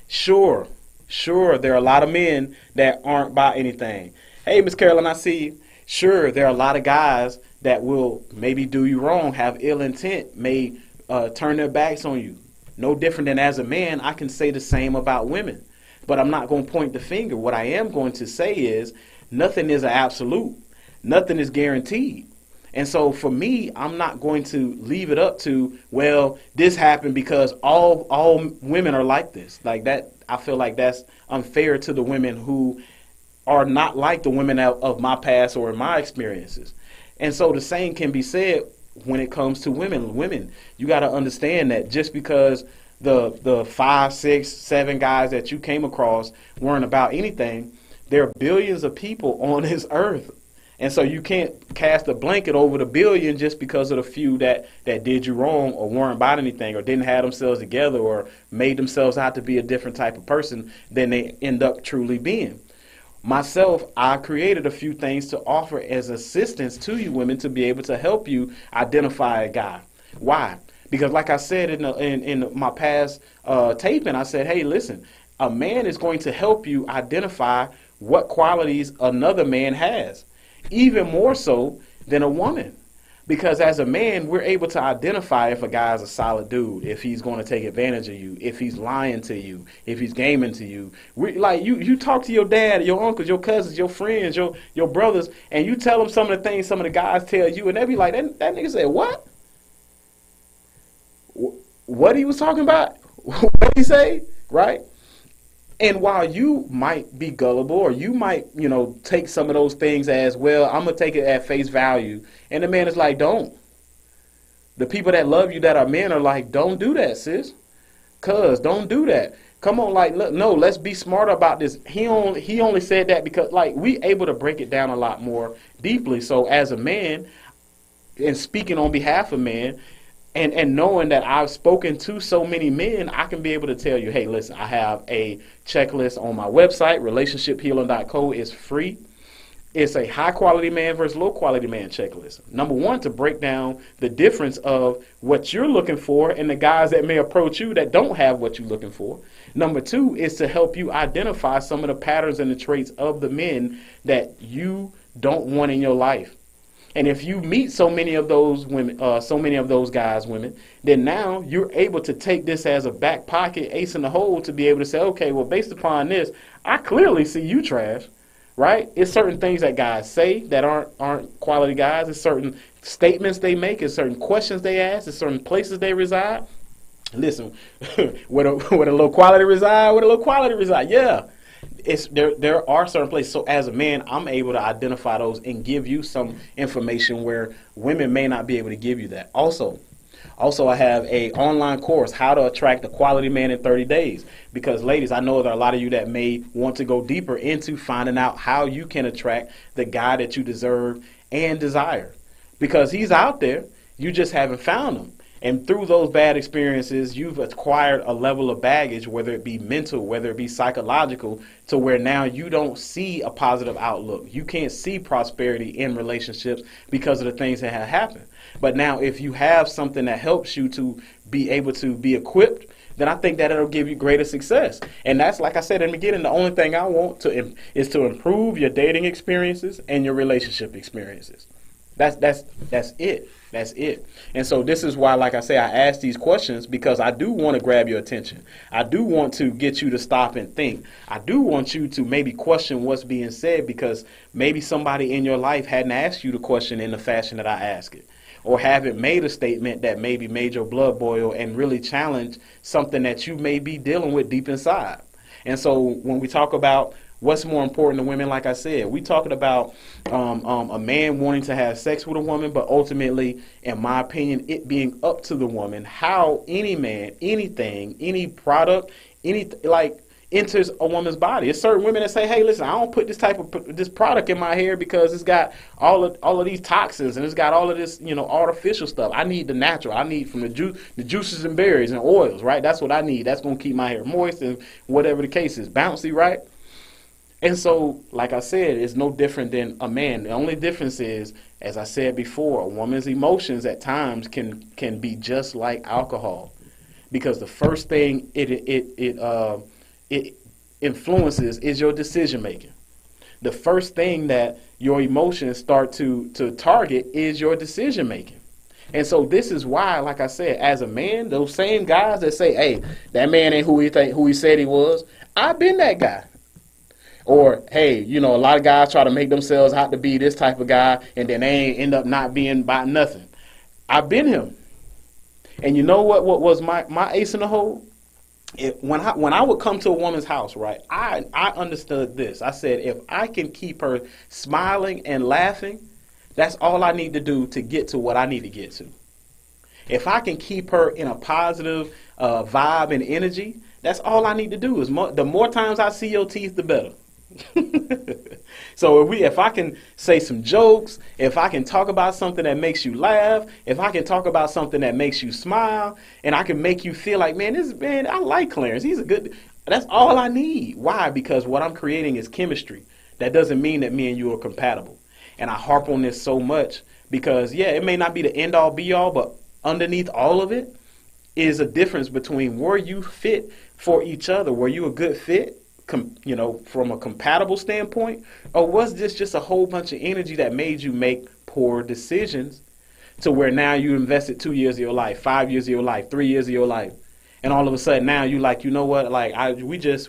Sure, there are a lot of men that aren't by anything. Hey, Miss Carolyn, I see you. Sure, there are a lot of guys that will maybe do you wrong, have ill intent, may turn their backs on you. No different than as a man, I can say the same about women. But I'm not going to point the finger. What I am going to say is nothing is an absolute. Nothing is guaranteed. And so for me, I'm not going to leave it up to, well, this happened because all women are like this. Like that, I feel like that's unfair to the women who are not like the women of my past or in my experiences. And so the same can be said when it comes to women. Women, you got to understand that just because the 5, 6, 7 guys that you came across weren't about anything, there are billions of people on this earth. And so you can't cast a blanket over the billion just because of the few that did you wrong or weren't about anything or didn't have themselves together or made themselves out to be a different type of person than they end up truly being. Myself, I created a few things to offer as assistance to you women to be able to help you identify a guy. Why? Because like I said in my past taping, I said, hey, listen, a man is going to help you identify what qualities another man has. Even more so than a woman. Because as a man, we're able to identify if a guy's a solid dude, if he's going to take advantage of you, if he's lying to you, if he's gaming to you. You talk to your dad, your uncles, your cousins, your friends, your brothers, and you tell them some of the things some of the guys tell you, and they be like, that nigga said, what? What he was talking about? What did he say? Right? And while you might be gullible or you might, take some of those things as, well, I'm going to take it at face value. And the man is like, don't. The people that love you that are men are like, don't do that, sis. Cuz, don't do that. Come on, like, look, no, let's be smart about this. He only said that because, like, we able to break it down a lot more deeply. So as a man, and speaking on behalf of men, and knowing that I've spoken to so many men, I can be able to tell you, hey, listen, I have a checklist on my website, relationshiphealing.co. It's free. It's a high quality man versus low quality man checklist. Number one, to break down the difference of what you're looking for and the guys that may approach you that don't have what you're looking for. Number two is to help you identify some of the patterns and the traits of the men that you don't want in your life. And if you meet so many of those women, so many of those guys, women, then now you're able to take this as a back pocket ace in the hole to be able to say, okay, well, based upon this, I clearly see you trash. Right? It's certain things that guys say that aren't quality guys. It's certain statements they make. It's certain questions they ask. It's certain places they reside. Listen, where a low quality reside, where a low quality reside. Yeah, it's there are certain places. So as a man, I'm able to identify those and give you some information where women may not be able to give you that. Also, I have a online course, How to Attract a Quality Man in 30 Days. Because, ladies, I know there are a lot of you that may want to go deeper into finding out how you can attract the guy that you deserve and desire. Because he's out there, you just haven't found him. And through those bad experiences, you've acquired a level of baggage, whether it be mental, whether it be psychological, to where now you don't see a positive outlook. You can't see prosperity in relationships because of the things that have happened. But now if you have something that helps you to be able to be equipped, then I think that it'll give you greater success. And that's, like I said in the beginning, the only thing I want is to improve your dating experiences and your relationship experiences. That's it. That's it. And so this is why, like I say, I ask these questions, because I do want to grab your attention. I do want to get you to stop and think. I do want you to maybe question what's being said, because maybe somebody in your life hadn't asked you the question in the fashion that I ask it, or haven't made a statement that maybe made your blood boil and really challenge something that you may be dealing with deep inside. And so when we talk about what's more important to women, like I said, we talking about a man wanting to have sex with a woman, but ultimately, in my opinion, it being up to the woman how any man, anything, any product, enters a woman's body. It's certain women that say, "Hey, listen, I don't put this product in my hair because it's got all of these toxins and it's got all of this, artificial stuff. I need the natural. I need from the juices and berries and oils, right? That's what I need. That's gonna keep my hair moist and whatever the case is, bouncy, right?" And so, like I said, it's no different than a man. The only difference is, as I said before, a woman's emotions at times can be just like alcohol, because the first thing it influences is your decision making. The first thing that your emotions start to target is your decision making. And so this is why, like I said, as a man, those same guys that say, "Hey, that man ain't who he said he was," I've been that guy. Or, hey, a lot of guys try to make themselves out to be this type of guy, and then they ain't end up not being about nothing. I've been him. And you know what was my ace in the hole? When I would come to a woman's house, right, I understood this. I said, if I can keep her smiling and laughing, that's all I need to do to get to what I need to get to. If I can keep her in a positive vibe and energy, that's all I need to do. The more times I see your teeth, the better. So if I can say some jokes, if I can talk about something that makes you laugh, if I can talk about something that makes you smile, and I can make you feel like, man, I like Clarence. He's a good. That's all I need. Why? Because what I'm creating is chemistry. That doesn't mean that me and you are compatible. And I harp on this so much because, yeah, it may not be the end all be all, but underneath all of it is a difference between were you fit for each other, were you a good fit, from a compatible standpoint, or was this just a whole bunch of energy that made you make poor decisions to where now you invested 2 years of your life, 5 years of your life, 3 years of your life, and all of a sudden now you like, you know what, like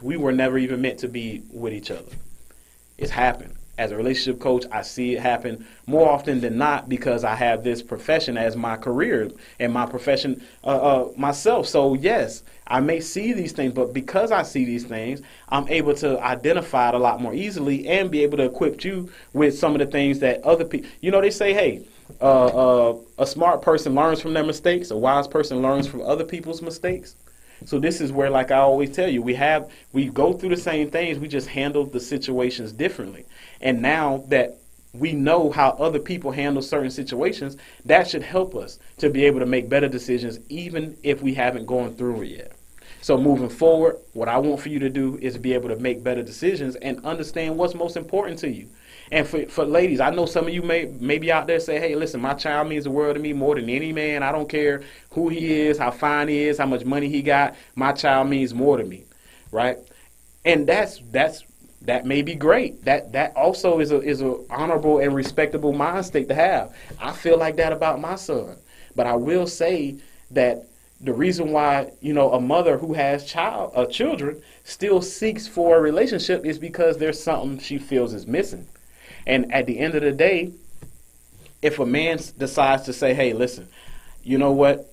we were never even meant to be with each other. It's happened. As a relationship coach, I see it happen more often than not because I have this profession as my career and my profession myself. So yes, I may see these things, but because I see these things, I'm able to identify it a lot more easily and be able to equip you with some of the things that other people, they say, hey, A smart person learns from their mistakes. A wise person learns from other people's mistakes. So this is where, like I always tell you, we go through the same things. We just handle the situations differently. And now that we know how other people handle certain situations, that should help us to be able to make better decisions, even if we haven't gone through it yet. So moving forward, what I want for you to do is be able to make better decisions and understand what's most important to you. And for ladies, I know some of you may be out there say, hey, listen, my child means the world to me more than any man. I don't care who he is, how fine he is, how much money he got. My child means more to me, right? And that may be great. That also is a honorable and respectable mind state to have. I feel like that about my son. But I will say that the reason why, a mother who has children still seeks for a relationship is because there's something she feels is missing. And at the end of the day, if a man decides to say, hey, listen, you know what,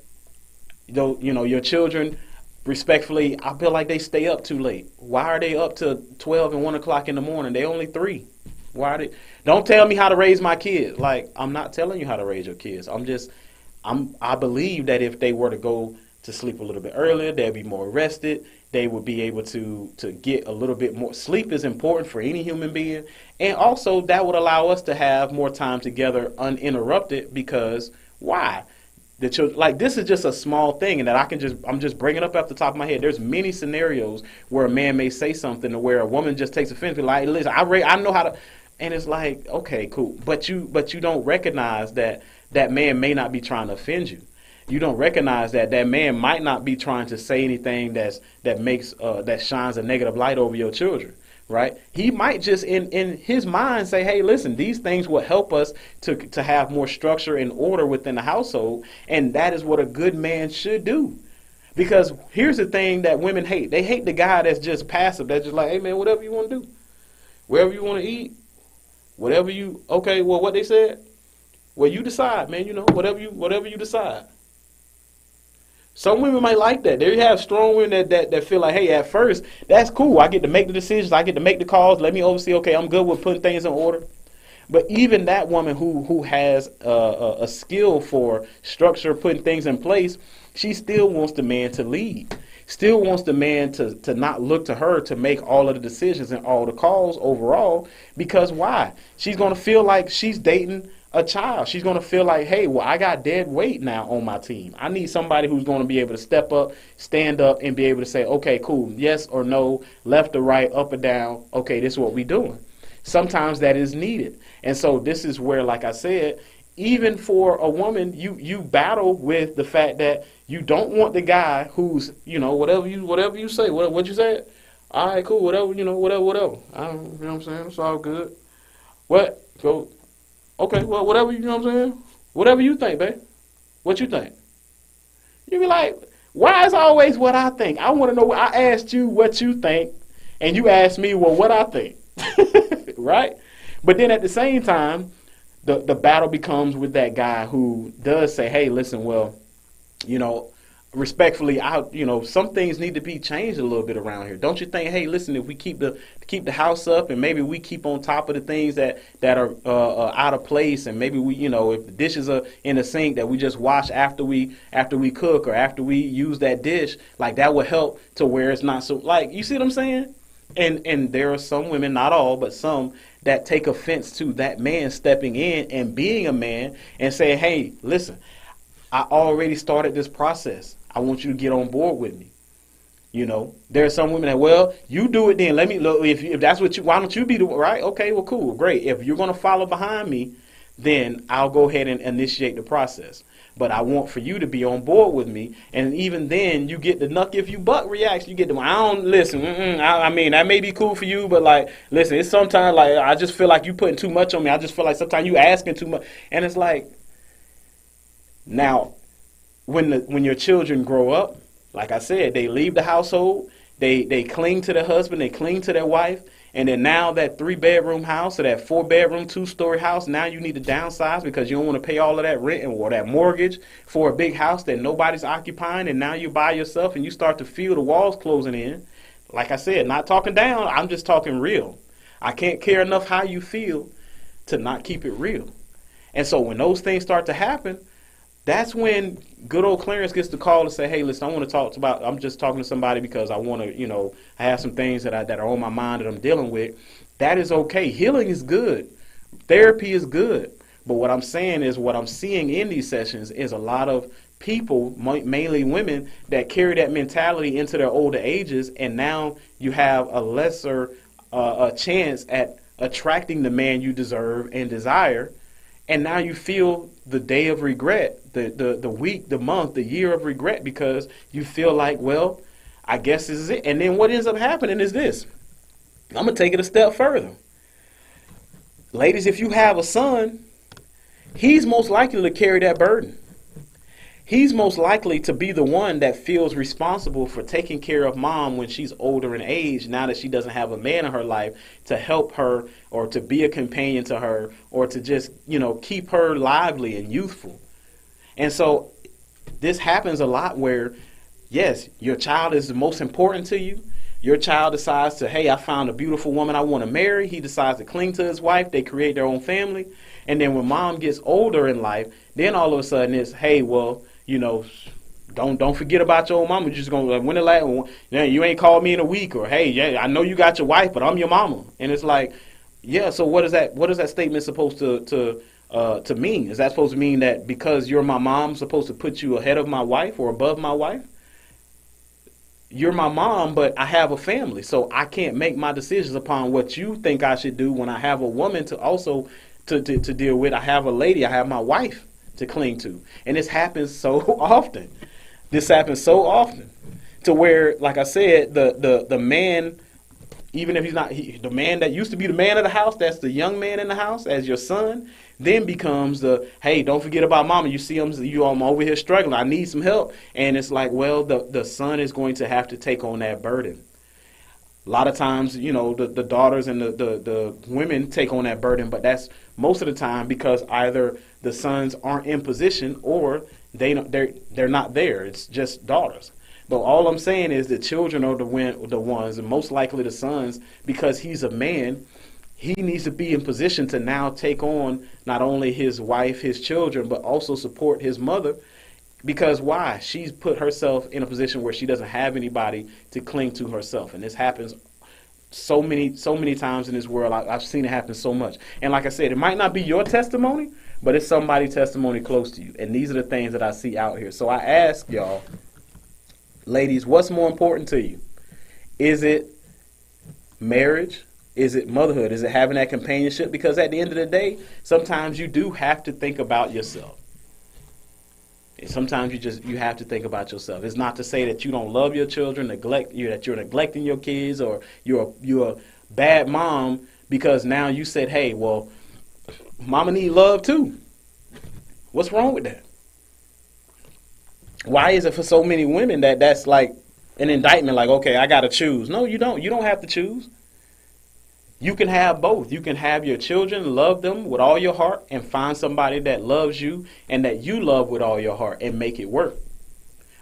your children, respectfully, I feel like they stay up too late. Why are they up to 12 and 1 o'clock in the morning? They only 3. Why are they? Don't tell me how to raise my kids. Like, I'm not telling you how to raise your kids. I believe that if they were to go to sleep a little bit earlier, they'd be more rested. They would be able to get a little bit more. Sleep is important for any human being. And also that would allow us to have more time together uninterrupted, because why? The children, like, this is just a small thing, and that I'm just bringing up off the top of my head. There's many scenarios where a man may say something to where a woman just takes offense, like, listen, I know how to, and it's like, okay, cool, but you don't recognize that man may not be trying to offend you. You don't recognize that man might not be trying to say anything that shines a negative light over your children, right? He might just in his mind say, hey, listen, these things will help us to have more structure and order within the household, and that is what a good man should do. Because here's the thing that women hate. They hate the guy that's just passive, that's just like, hey, man, whatever you want to do, wherever you want to eat, okay, well, what they said, well, you decide, man, whatever you decide. Some women might like that. There you have strong women that feel like, hey, at first, that's cool. I get to make the decisions. I get to make the calls. Let me oversee. Okay, I'm good with putting things in order. But even that woman who has a skill for structure, putting things in place, she still wants the man to lead. Still wants the man to not look to her to make all of the decisions and all the calls overall. Because why? She's going to feel like she's dating a child. She's going to feel like, hey, well, I got dead weight now on my team. I need somebody who's going to be able to step up, stand up, and be able to say, okay, cool, yes or no, left or right, up or down. Okay, this is what we're doing. Sometimes that is needed. And so this is where, like I said, even for a woman, you battle with the fact that you don't want the guy who's, whatever you say, what you said. All right, cool, whatever. I don't, you know what I'm saying? It's all good. What? So, okay, well, whatever, you know what I'm saying? Whatever you think, babe. What you think? You be like, why is always what I think? I want to know. I asked you what you think, and you asked me, well, what I think. Right? But then at the same time, the battle becomes with that guy who does say, hey, listen, well, respectfully, some things need to be changed a little bit around here. Don't you think, hey, listen, if we keep the house up, and maybe we keep on top of the things that are out of place, and maybe we, if the dishes are in the sink, that we just wash after we cook or after we use that dish, like that would help to where it's not so, like, you see what I'm saying? And there are some women, not all, but some, that take offense to that man stepping in and being a man and saying, hey, listen, I already started this process. I want you to get on board with me. There are some women that, well, you do it then. Let me look. If that's what why don't you be the right? Okay, well, cool, great. If you're going to follow behind me, then I'll go ahead and initiate the process. But I want for you to be on board with me. And even then, you get the knuck if you buck reaction. You get the, I don't listen. I mean, that may be cool for you, but like, listen, it's sometimes like, I just feel like you putting too much on me. I just feel like sometimes you asking too much. And it's like, now, when your children grow up, like I said, they leave the household, they cling to their husband, they cling to their wife, and then now that 3-bedroom house or that 4-bedroom, 2-story house, now you need to downsize because you don't want to pay all of that rent or that mortgage for a big house that nobody's occupying, and now you're by yourself and you start to feel the walls closing in. Like I said, not talking down, I'm just talking real. I can't care enough how you feel to not keep it real. And so when those things start to happen, that's when good old Clarence gets the call to say, hey, listen, I want to talk about, I'm just talking to somebody because I want to, I have some things that are on my mind that I'm dealing with. That is okay. Healing is good. Therapy is good. But what I'm saying is what I'm seeing in these sessions is a lot of people, mainly women, that carry that mentality into their older ages, and now you have a lesser a chance at attracting the man you deserve and desire, and now you feel the day of regret, the week, the month, the year of regret, because you feel like, well, I guess this is it. And then what ends up happening is this. I'm going to take it a step further. Ladies, if you have a son, he's most likely to carry that burden. He's most likely to be the one that feels responsible for taking care of mom when she's older in age, now that she doesn't have a man in her life to help her or to be a companion to her or to just, keep her lively and youthful. And so this happens a lot where, yes, your child is the most important to you. Your child decides to, hey, I found a beautiful woman I want to marry. He decides to cling to his wife. They create their own family. And then when mom gets older in life, then all of a sudden it's, hey, well, don't forget about your old mama. You're just gonna when the last you ain't called me in a week, or hey, yeah, I know you got your wife, but I'm your mama. And it's like, yeah. So what is that statement supposed to mean? Is that supposed to mean that because you're my mom, I'm supposed to put you ahead of my wife or above my wife? You're my mom, but I have a family, so I can't make my decisions upon what you think I should do when I have a woman to also to deal with. I have a lady, I have my wife to cling to. And this happens so often. This happens so often to where, like I said, the man, even if he's not, the man that used to be the man of the house, that's the young man in the house as your son, then becomes the, hey, don't forget about mama. You see, I'm over here struggling. I need some help. And it's like, well, the son is going to have to take on that burden. A lot of times, the daughters and the women take on that burden, but that's most of the time because either the sons aren't in position or they're not there. It's just daughters. But all I'm saying is the children are the ones, and most likely the sons, because he's a man, he needs to be in position to now take on not only his wife, his children, but also support his mother. Because why? She's put herself in a position where she doesn't have anybody to cling to herself. And this happens so many times in this world. I've seen it happen so much. And like I said, it might not be your testimony, but it's somebody's testimony close to you. And these are the things that I see out here. So I ask y'all, ladies, what's more important to you? Is it marriage? Is it motherhood? Is it having that companionship? Because at the end of the day, sometimes you do have to think about yourself. Sometimes you have to think about yourself. It's not to say that you don't love your children, that you're neglecting your kids, or you're a bad mom because now you said, hey, well, mama need love too. What's wrong with that? Why is it for so many women that's like an indictment, like, okay, I got to choose? No, you don't. You don't have to choose. You can have both. You can have your children, love them with all your heart, and find somebody that loves you and that you love with all your heart and make it work.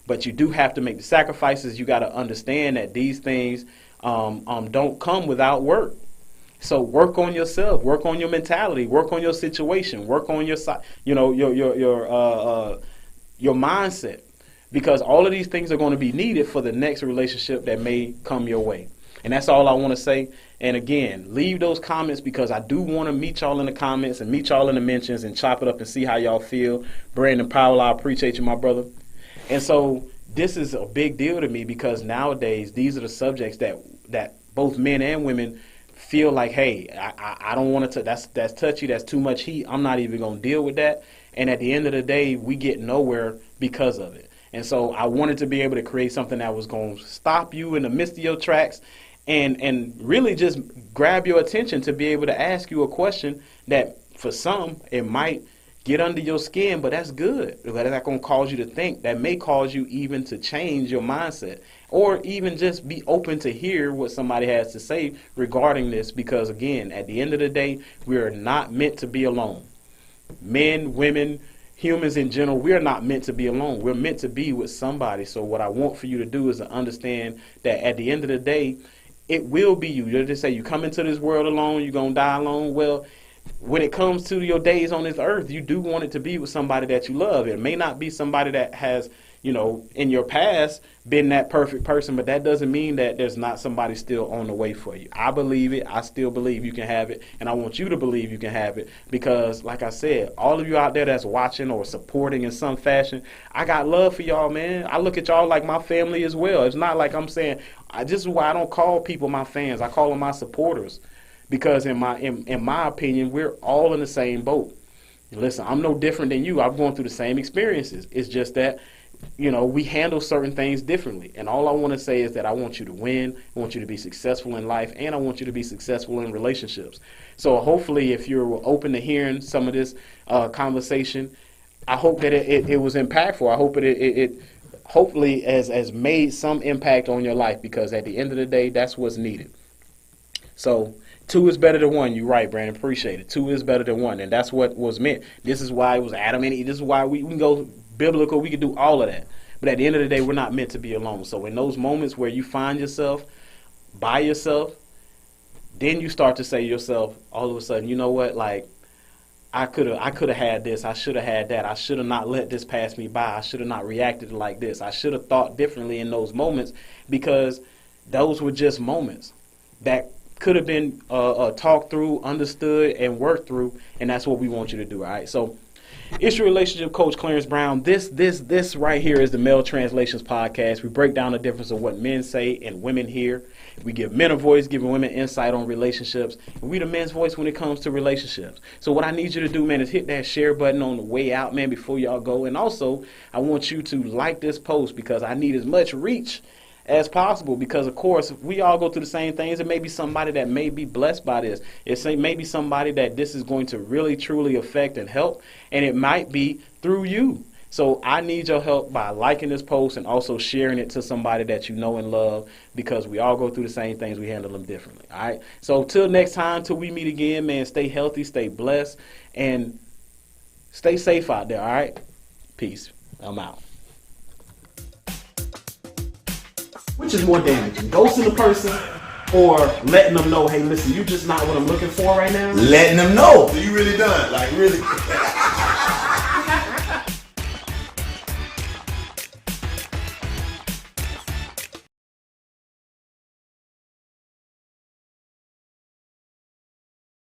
But you do have to make the sacrifices. You got to understand that these things don't come without work. So work on yourself, work on your mentality, work on your situation, work on your mindset, because all of these things are going to be needed for the next relationship that may come your way. And that's all I want to say. And again, leave those comments, because I do want to meet y'all in the comments and meet y'all in the mentions and chop it up and see how y'all feel. Brandon Powell, I appreciate you, my brother. And so this is a big deal to me, because nowadays these are the subjects that both men and women feel like, hey, I don't want to, that's touchy, that's too much heat. I'm not even going to deal with that. And at the end of the day, we get nowhere because of it. And so I wanted to be able to create something that was going to stop you in the midst of your tracks and really just grab your attention to be able to ask you a question that for some, it might get under your skin, but that's good. That's not going to cause you to think. That may cause you even to change your mindset, or even just be open to hear what somebody has to say regarding this, because again, at the end of the day, we are not meant to be alone. Men, women, humans in general, we are not meant to be alone. We're meant to be with somebody. So what I want for you to do is to understand that at the end of the day, it will be you. You just say you come into this world alone, you're going to die alone. Well, when it comes to your days on this earth, you do want it to be with somebody that you love. It may not be somebody that has, in your past been that perfect person, but that doesn't mean that there's not somebody still on the way for you. I believe it. I still believe you can have it, and I want you to believe you can have it because, like I said, all of you out there that's watching or supporting in some fashion, I got love for y'all, man. I look at y'all like my family as well. It's not like I'm saying, this is why I don't call people my fans. I call them my supporters because in my opinion, we're all in the same boat. Listen, I'm no different than you. I'm going through the same experiences. It's just that we handle certain things differently. And all I want to say is that I want you to win. I want you to be successful in life. And I want you to be successful in relationships. So hopefully, if you're open to hearing some of this conversation, I hope that it was impactful. I hope it hopefully has made some impact on your life, because at the end of the day, that's what's needed. So 2 is better than 1. You're right, Brandon. Appreciate it. 2 is better than 1. And that's what was meant. This is why it was Adam and Eve. This is why we can go biblical, we can do all of that, but at the end of the day, we're not meant to be alone. So in those moments where you find yourself by yourself, then you start to say to yourself, all of a sudden, you know what, like I could have had this, I should have had that, I should have not let this pass me by, I should have not reacted like this, I should have thought differently in those moments, because those were just moments that could have been talked through, understood, and worked through, and that's what we want you to do. All right, so it's your relationship coach, Clarence Brown. This right here is the Male Translations Podcast. We break down the difference of what men say and women hear. We give men a voice, giving women insight on relationships. And we the men's voice when it comes to relationships. So what I need you to do, man, is hit that share button on the way out, man, before y'all go. And also, I want you to like this post, because I need as much reach as possible, because of course we all go through the same things. It may be somebody that may be blessed by this. It may be somebody that this is going to really truly affect and help, and it might be through you. So I need your help by liking this post and also sharing it to somebody that you know and love, because we all go through the same things. We handle them differently. All right, so till next time, till we meet again, man, stay healthy, stay blessed, and stay safe out there. All right, peace. I'm out. Which is more damaging, ghosting the person or letting them know, hey, listen, you just not what I'm looking for right now? Letting them know. So you really done, like really.